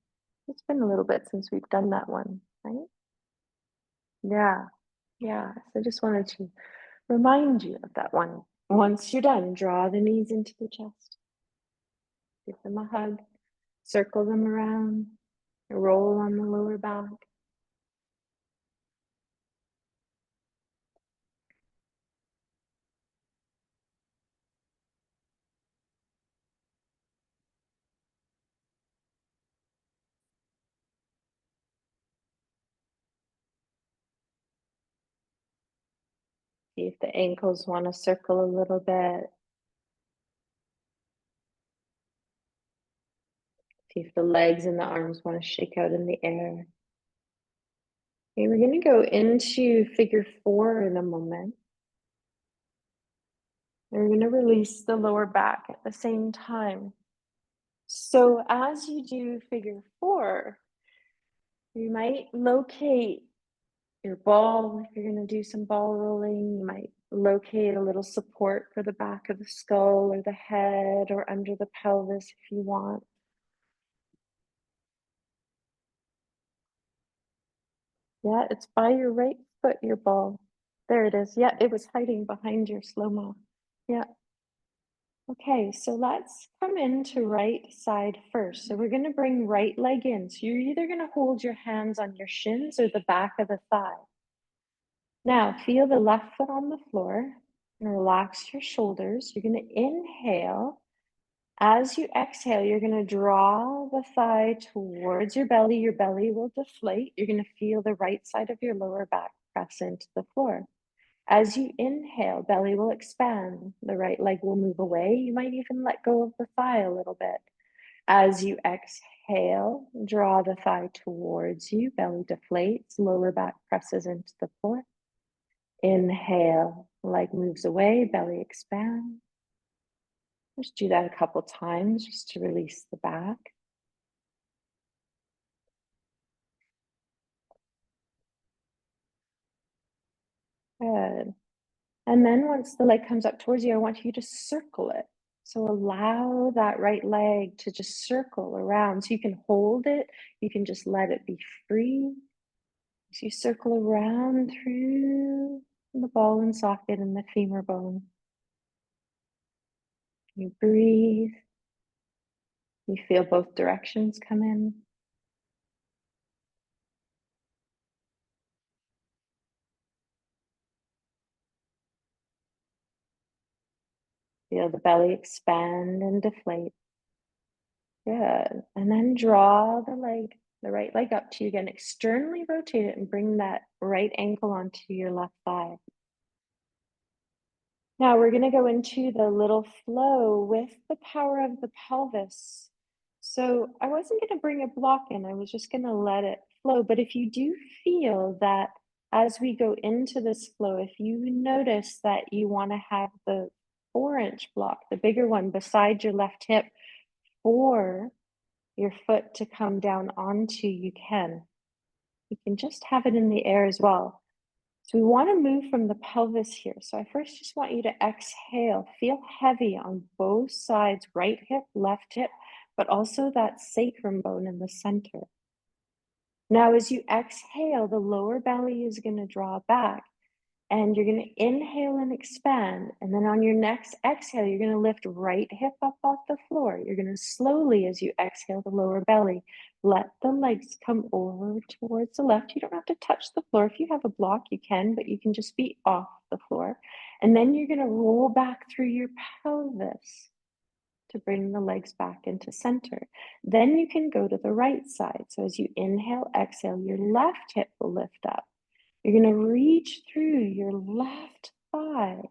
It's been a little bit since we've done that one, right? Yeah, yeah. So just wanted to remind you of that one. Once you're done, draw the knees into the chest. Give them a hug. Circle them around. Roll on the lower back. See if the ankles want to circle a little bit. See if the legs and the arms want to shake out in the air. Okay, we're going to go into figure 4 in a moment. And we're going to release the lower back at the same time. So as you do figure 4, you might locate your ball. If you're going to do some ball rolling, you might locate a little support for the back of the skull or the head or under the pelvis if you want. Yeah, it's by your right foot, your ball. There it is. Yeah, it was hiding behind your slow-mo. Yeah. Okay, so let's come into right side first. So we're going to bring right leg in. So you're either going to hold your hands on your shins or the back of the thigh. Now feel the left foot on the floor and relax your shoulders. You're going to inhale. As you exhale, you're going to draw the thigh towards your belly. Your belly will deflate. You're going to feel the right side of your lower back press into the floor. As you inhale, belly will expand. The right leg will move away. You might even let go of the thigh a little bit. As you exhale, draw the thigh towards you. Belly deflates. Lower back presses into the floor. Inhale, leg moves away. Belly expands. Just do that a couple times just to release the back. Good. And then once the leg comes up towards you, I want you to circle it. So allow that right leg to just circle around. So you can hold it, you can just let it be free. So you circle around through the ball and socket and the femur bone. You breathe. You feel both directions come in. Feel the belly expand and deflate. Good. And then draw the right leg up to you again. Externally rotate it and bring that right ankle onto your left thigh. Now we're going to go into the little flow with the power of the pelvis. So I wasn't going to bring a block in. I was just going to let it flow. But if you do feel that as we go into this flow, if you notice that you want to have the 4-inch block, the bigger one beside your left hip, for your foot to come down onto, you can. You can just have it in the air as well. So we want to move from the pelvis here. So I first just want you to exhale, feel heavy on both sides, right hip, left hip, but also that sacrum bone in the center. Now, as you exhale, the lower belly is going to draw back. And you're going to inhale and expand. And then on your next exhale, you're going to lift right hip up off the floor. You're going to slowly, as you exhale the lower belly, let the legs come over towards the left. You don't have to touch the floor. If you have a block, you can, but you can just be off the floor. And then you're going to roll back through your pelvis to bring the legs back into center. Then you can go to the right side. So as you inhale, exhale, your left hip will lift up. You're going to reach through your left thigh.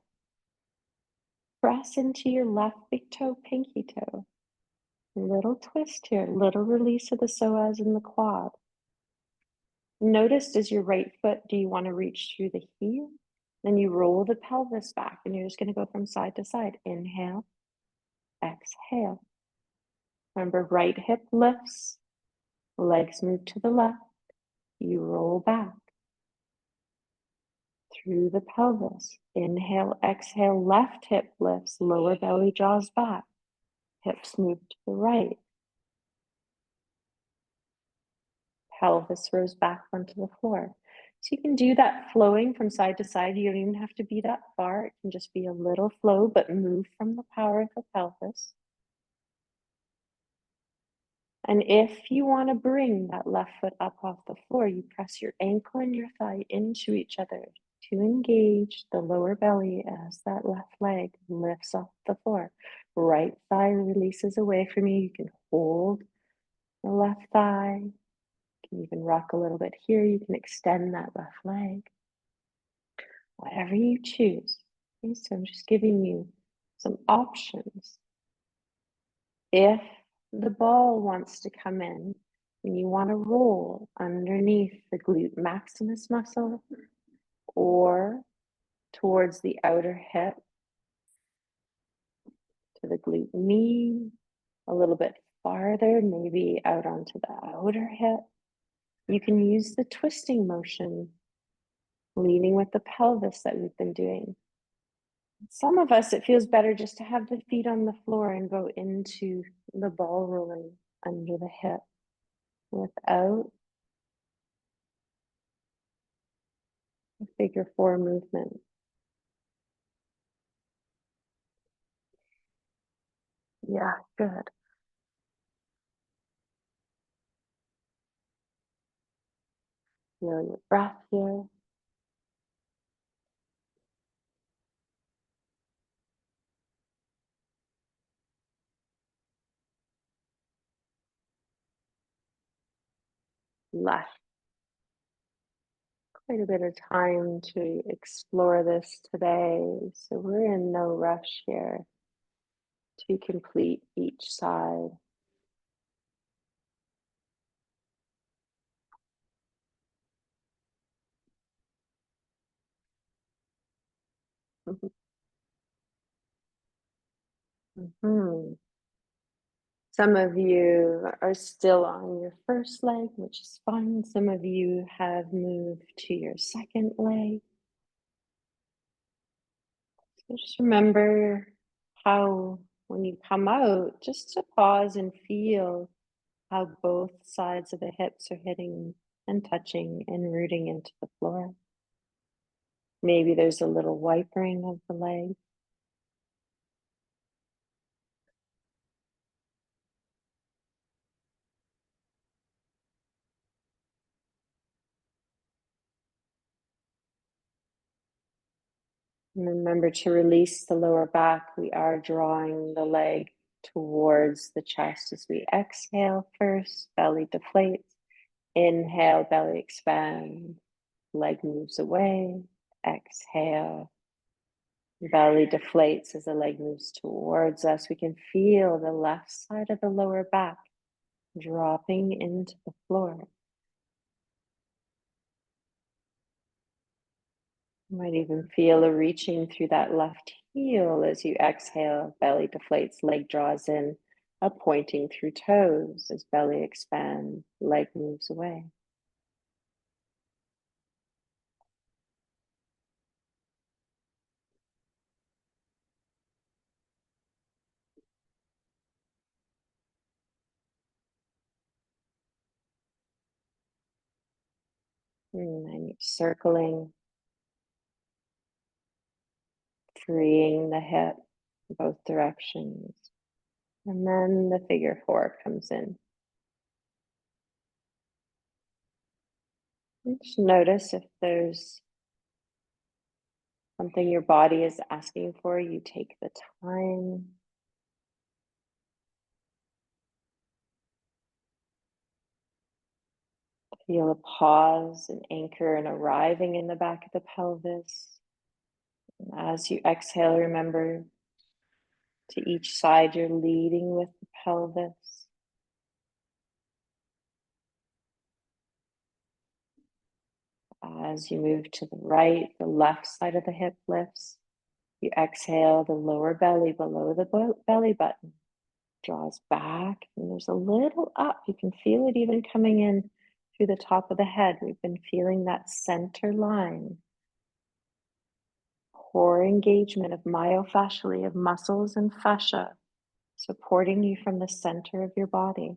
Press into your left big toe, pinky toe. Little twist here, little release of the psoas in the quad. Notice, does your right foot, do you want to reach through the heel? Then you roll the pelvis back and you're just going to go from side to side. Inhale, exhale. Remember, right hip lifts, legs move to the left. You roll back through the pelvis. Inhale, exhale, left hip lifts, lower belly draws back. Hips move to the right. Pelvis rolls back onto the floor. So you can do that flowing from side to side. You don't even have to be that far. It can just be a little flow, but move from the power of the pelvis. And if you want to bring that left foot up off the floor, you press your ankle and your thigh into each other to engage the lower belly as that left leg lifts off the floor. Right thigh releases away from you. You can hold the left thigh. You can even rock a little bit here. You can extend that left leg. Whatever you choose. Okay, so I'm just giving you some options. If the ball wants to come in and you want to roll underneath the glute maximus muscle or towards the outer hip to the glute med, a little bit farther, maybe out onto the outer hip, you can use the twisting motion, leading with the pelvis that we've been doing. Some of us, it feels better just to have the feet on the floor and go into the ball rolling under the hip without a figure four movement. Yeah, good. Feel your breath here. Left. Quite a bit of time to explore this today, so we're in no rush here to complete each side. Mhm. Some of you are still on your first leg, which is fine. Some of you have moved to your second leg. So just remember how, when you come out, just to pause and feel how both sides of the hips are hitting and touching and rooting into the floor. Maybe there's a little wipering of the leg. And remember to release the lower back. We are drawing the leg towards the chest as we exhale first. Belly deflates. Inhale, belly expands. Leg moves away. Exhale. Belly deflates as the leg moves towards us. We can feel the left side of the lower back dropping into the floor. You might even feel a reaching through that left heel as you exhale. Belly deflates, leg draws in, a pointing through toes as belly expands, leg moves away. And then you're circling, freeing the hip in both directions. And then the figure four comes in. And just notice if there's something your body is asking for, you take the time. Feel a pause and anchor and arriving in the back of the pelvis. And as you exhale, remember to each side you're leading with the pelvis. As you move to the right, the left side of the hip lifts. You exhale, the lower belly below the belly button draws back, and there's a little up. You can feel it even coming in through the top of the head. We've been feeling that center line. Core engagement of myofascially, of muscles and fascia, supporting you from the center of your body.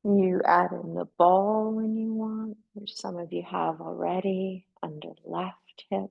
You add in the ball when you want, which some of you have already, under left hip.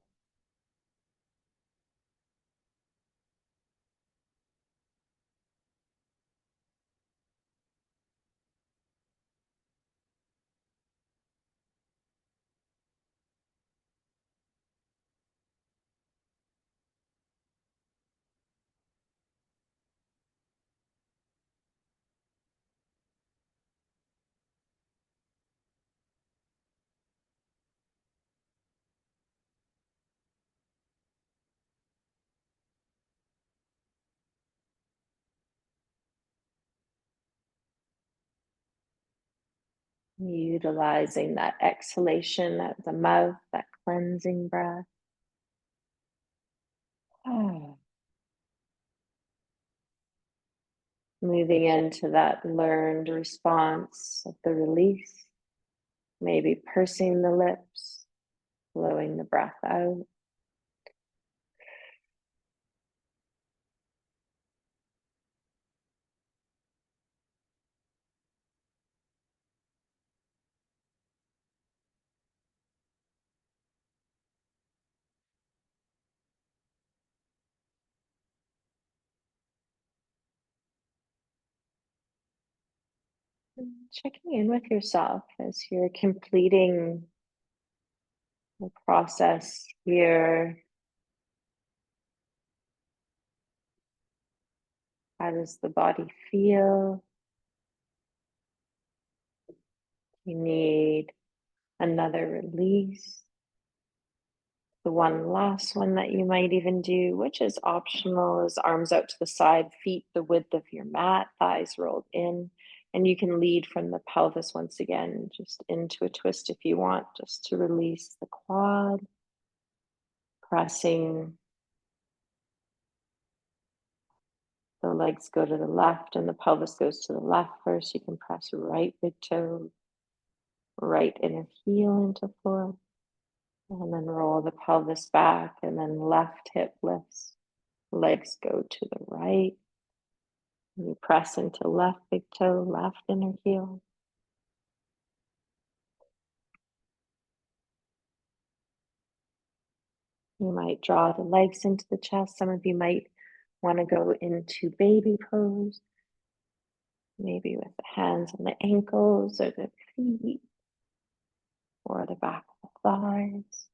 Utilizing that exhalation at the mouth, that cleansing breath. Moving into that learned response of the release, maybe pursing the lips, blowing the breath out. Checking in with yourself as you're completing the process here. How does the body feel? You need another release. The one last one that you might even do, which is optional, is arms out to the side, feet the width of your mat, thighs rolled in. And you can lead from the pelvis once again, just into a twist if you want, just to release the quad. Pressing the legs go to the left and the pelvis goes to the left first. You can press right big toe, right inner heel into floor. And then roll the pelvis back, and then left hip lifts. Legs go to the right. You press into left big toe, left inner heel. You might draw the legs into the chest. Some of you might want to go into baby pose, maybe with the hands on the ankles or the feet or the back of the thighs.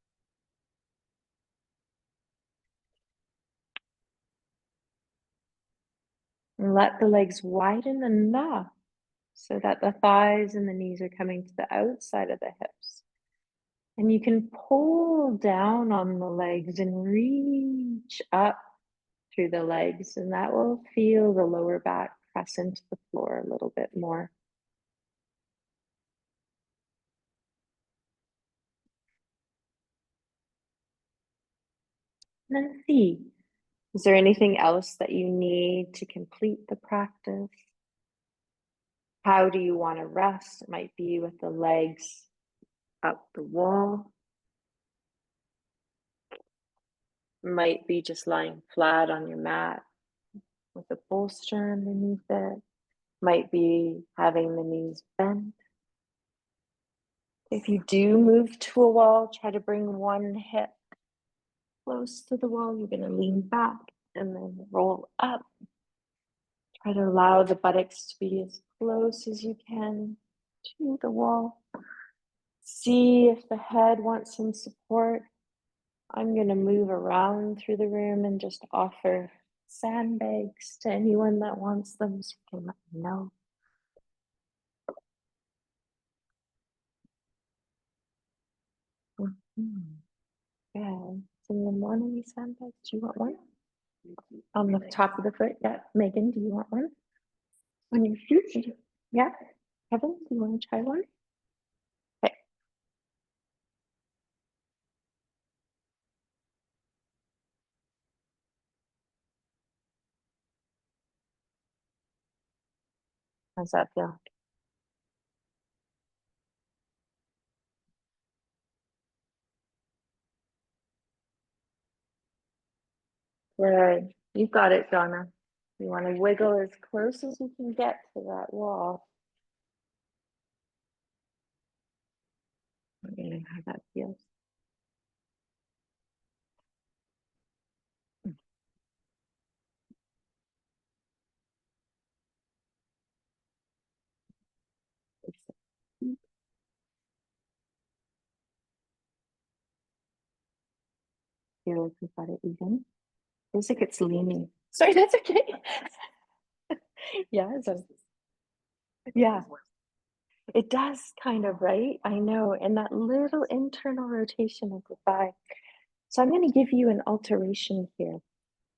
And let the legs widen enough so that the thighs and the knees are coming to the outside of the hips. And you can pull down on the legs and reach up through the legs, and that will feel the lower back press into the floor a little bit more. And then see, is there anything else that you need to complete the practice? How do you want to rest? It might be with the legs up the wall. It might be just lying flat on your mat with a bolster underneath it. Might be having the knees bent. If you do move to a wall, try to bring one hip close to the wall. You're going to lean back and then roll up. Try to allow the buttocks to be as close as you can to the wall. See if the head wants some support. I'm going to move around through the room and just offer sandbags to anyone that wants them, so you can let me know. Good. So in the morning, sandbags, do you want one? On the top of the foot? Yeah. Megan, do you want one? On your feet? Yeah. Kevin, do you want to try one? Okay. How's that feel? Good. You've got it, Donna. You want to wiggle as close as you can get to that wall. I don't know how that feels. Feel like we've got it even. Feels like it's leaning. Sorry, that's okay. Yeah, so yeah, it does kind of, right? I know, and that little internal rotation of the thigh. So I'm going to give you an alteration here.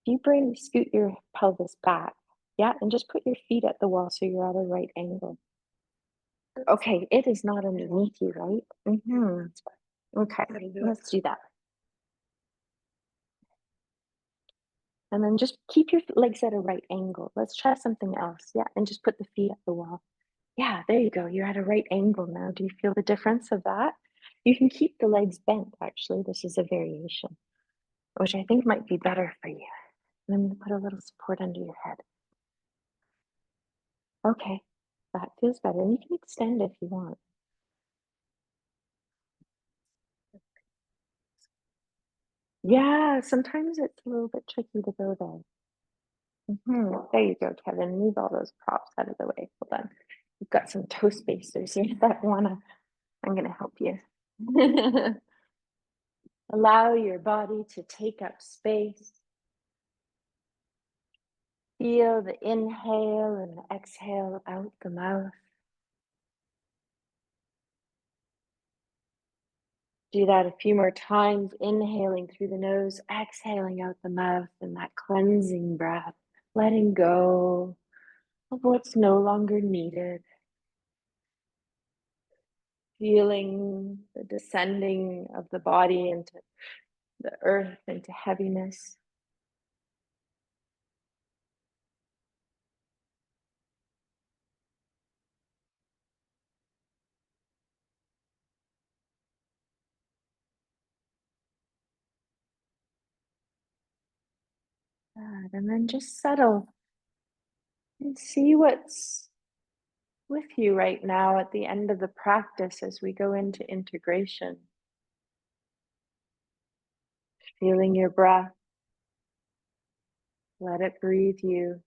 If you scoot your pelvis back, yeah, and just put your feet at the wall so you're at a right angle. Okay, it is not underneath you, right? Okay, let's do that. And then just keep your legs at a right angle. Let's try something else. Yeah, and just put the feet at the wall. Yeah, there you go. You're at a right angle now. Do you feel the difference of that? You can keep the legs bent, actually. This is a variation, which I think might be better for you. And I'm going to put a little support under your head. Okay, that feels better. And you can extend if you want. Yeah, sometimes it's a little bit tricky to go there. There you go, Kevin. Move all those props out of the way. Hold on. You've got some toe spacers here that wanna, I'm gonna help you. Allow your body to take up space. Feel the inhale and the exhale out the mouth. Do that a few more times, inhaling through the nose, exhaling out the mouth, and that cleansing breath, letting go of what's no longer needed. Feeling the descending of the body into the earth, into heaviness. Good. And then just settle and see what's with you right now at the end of the practice as we go into integration. Feeling your breath, let it breathe you.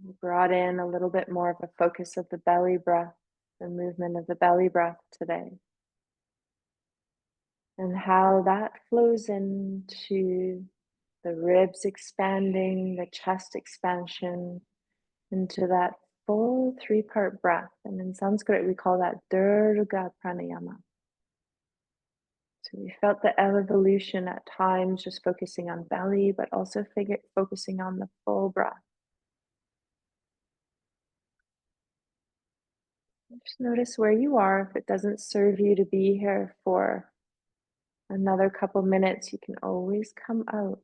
You brought in a little bit more of a focus of the belly breath, the movement of the belly breath today, and how that flows into the ribs expanding, the chest expansion, into that full three-part breath. And in Sanskrit, we call that Dirga Pranayama. So we felt the evolution at times, just focusing on belly, but also focusing on the full breath. Just notice where you are. If it doesn't serve you to be here for another couple minutes, you can always come out.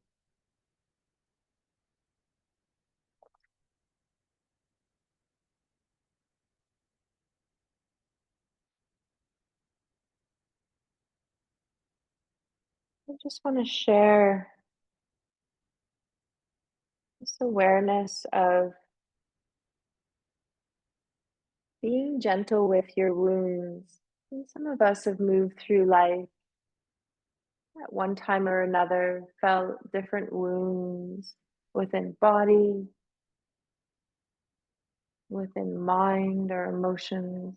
I just want to share this awareness of Being gentle with your wounds. And some of us have moved through life at one time or another, felt different wounds within body, within mind or emotions.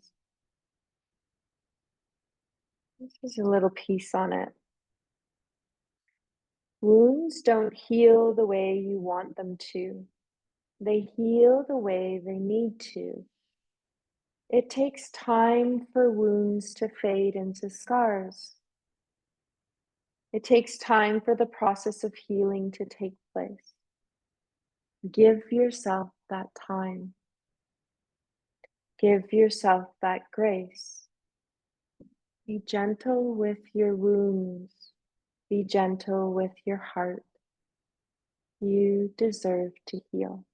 This is a little piece on it. Wounds don't heal the way you want them to. They heal the way they need to. It takes time for wounds to fade into scars. It takes time for the process of healing to take place. Give yourself that time. Give yourself that grace. Be gentle with your wounds. Be gentle with your heart. You deserve to heal.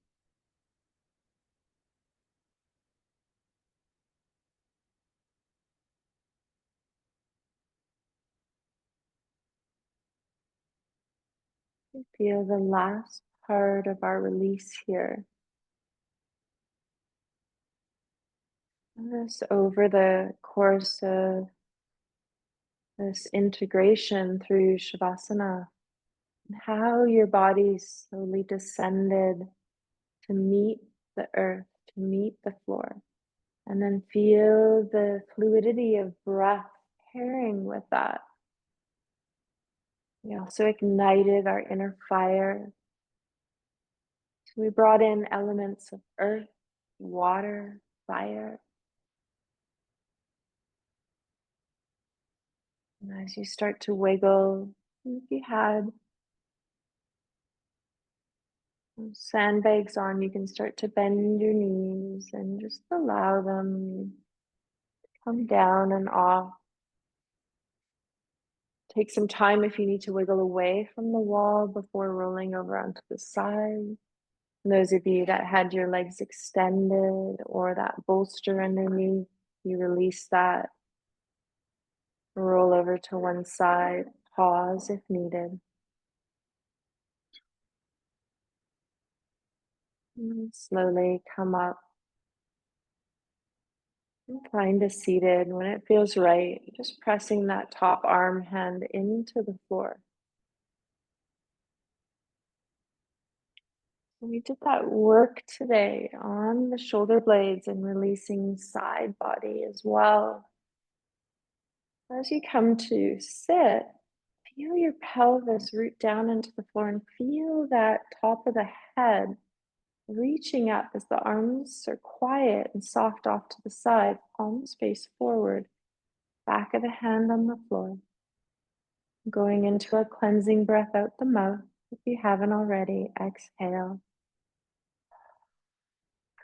Feel the last part of our release here. This over the course of this integration through Shavasana, and how your body slowly descended to meet the earth, to meet the floor. And then feel the fluidity of breath pairing with that. We also ignited our inner fire. So we brought in elements of earth, water, fire. And as you start to wiggle, if you had some sandbags on, you can start to bend your knees and just allow them to come down and off. Take some time if you need to wiggle away from the wall before rolling over onto the side. And those of you that had your legs extended or that bolster underneath, you release that. Roll over to one side, pause if needed. And slowly come up and find a seated. When it feels right, just pressing that top arm hand into the floor. We did that work today on the shoulder blades and releasing side body as well. As you come to sit, feel your pelvis root down into the floor and feel that top of the head reaching up as the arms are quiet and soft off to the side, palms face forward, back of the hand on the floor. Going into a cleansing breath out the mouth. If you haven't already, exhale.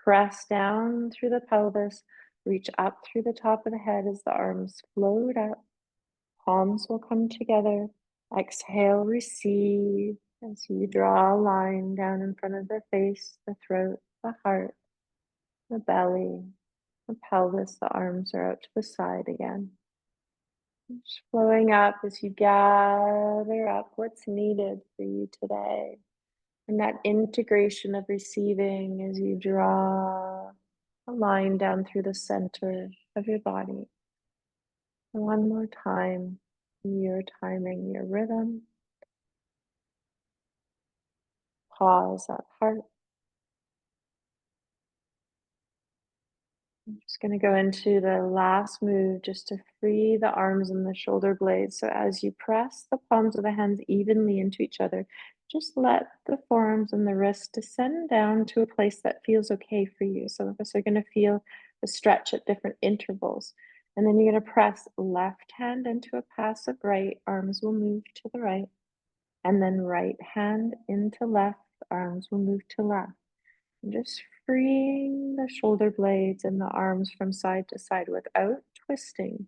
Press down through the pelvis, reach up through the top of the head as the arms float up. Palms will come together. Exhale, receive as you draw a line down in front of the face, the throat, the heart, the belly, the pelvis. The arms are out to the side again. Just flowing up as you gather up what's needed for you today. And that integration of receiving as you draw a line down through the center of your body. One more time, your timing, your rhythm. Pause that heart. I'm just going to go into the last move just to free the arms and the shoulder blades. So as you press the palms of the hands evenly into each other, just let the forearms and the wrists descend down to a place that feels okay for you. Some of us are going to feel the stretch at different intervals. And then you're going to press left hand into a passive right. Arms will move to the right. And then right hand into left. Arms will move to left. And just freeing the shoulder blades and the arms from side to side without twisting,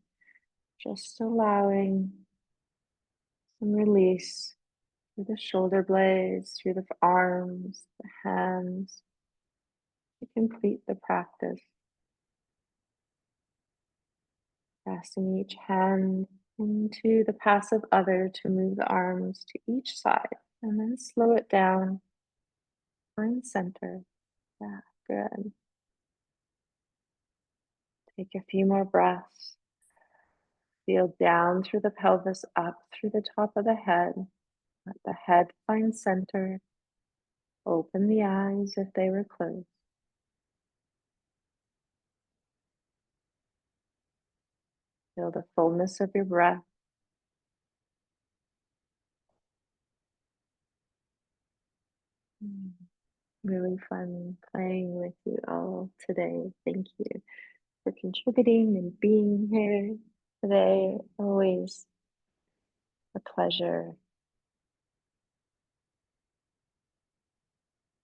just allowing some release through the shoulder blades, through the arms, the hands to complete the practice. Pressing each hand into the passive other to move the arms to each side and then slow it down. Find center. Yeah, good. Take a few more breaths. Feel down through the pelvis, up through the top of the head. Let the head find center. Open the eyes if they were closed. Feel the fullness of your breath. Mm, Really fun playing with you all today. Thank you for contributing and being here today. Always a pleasure.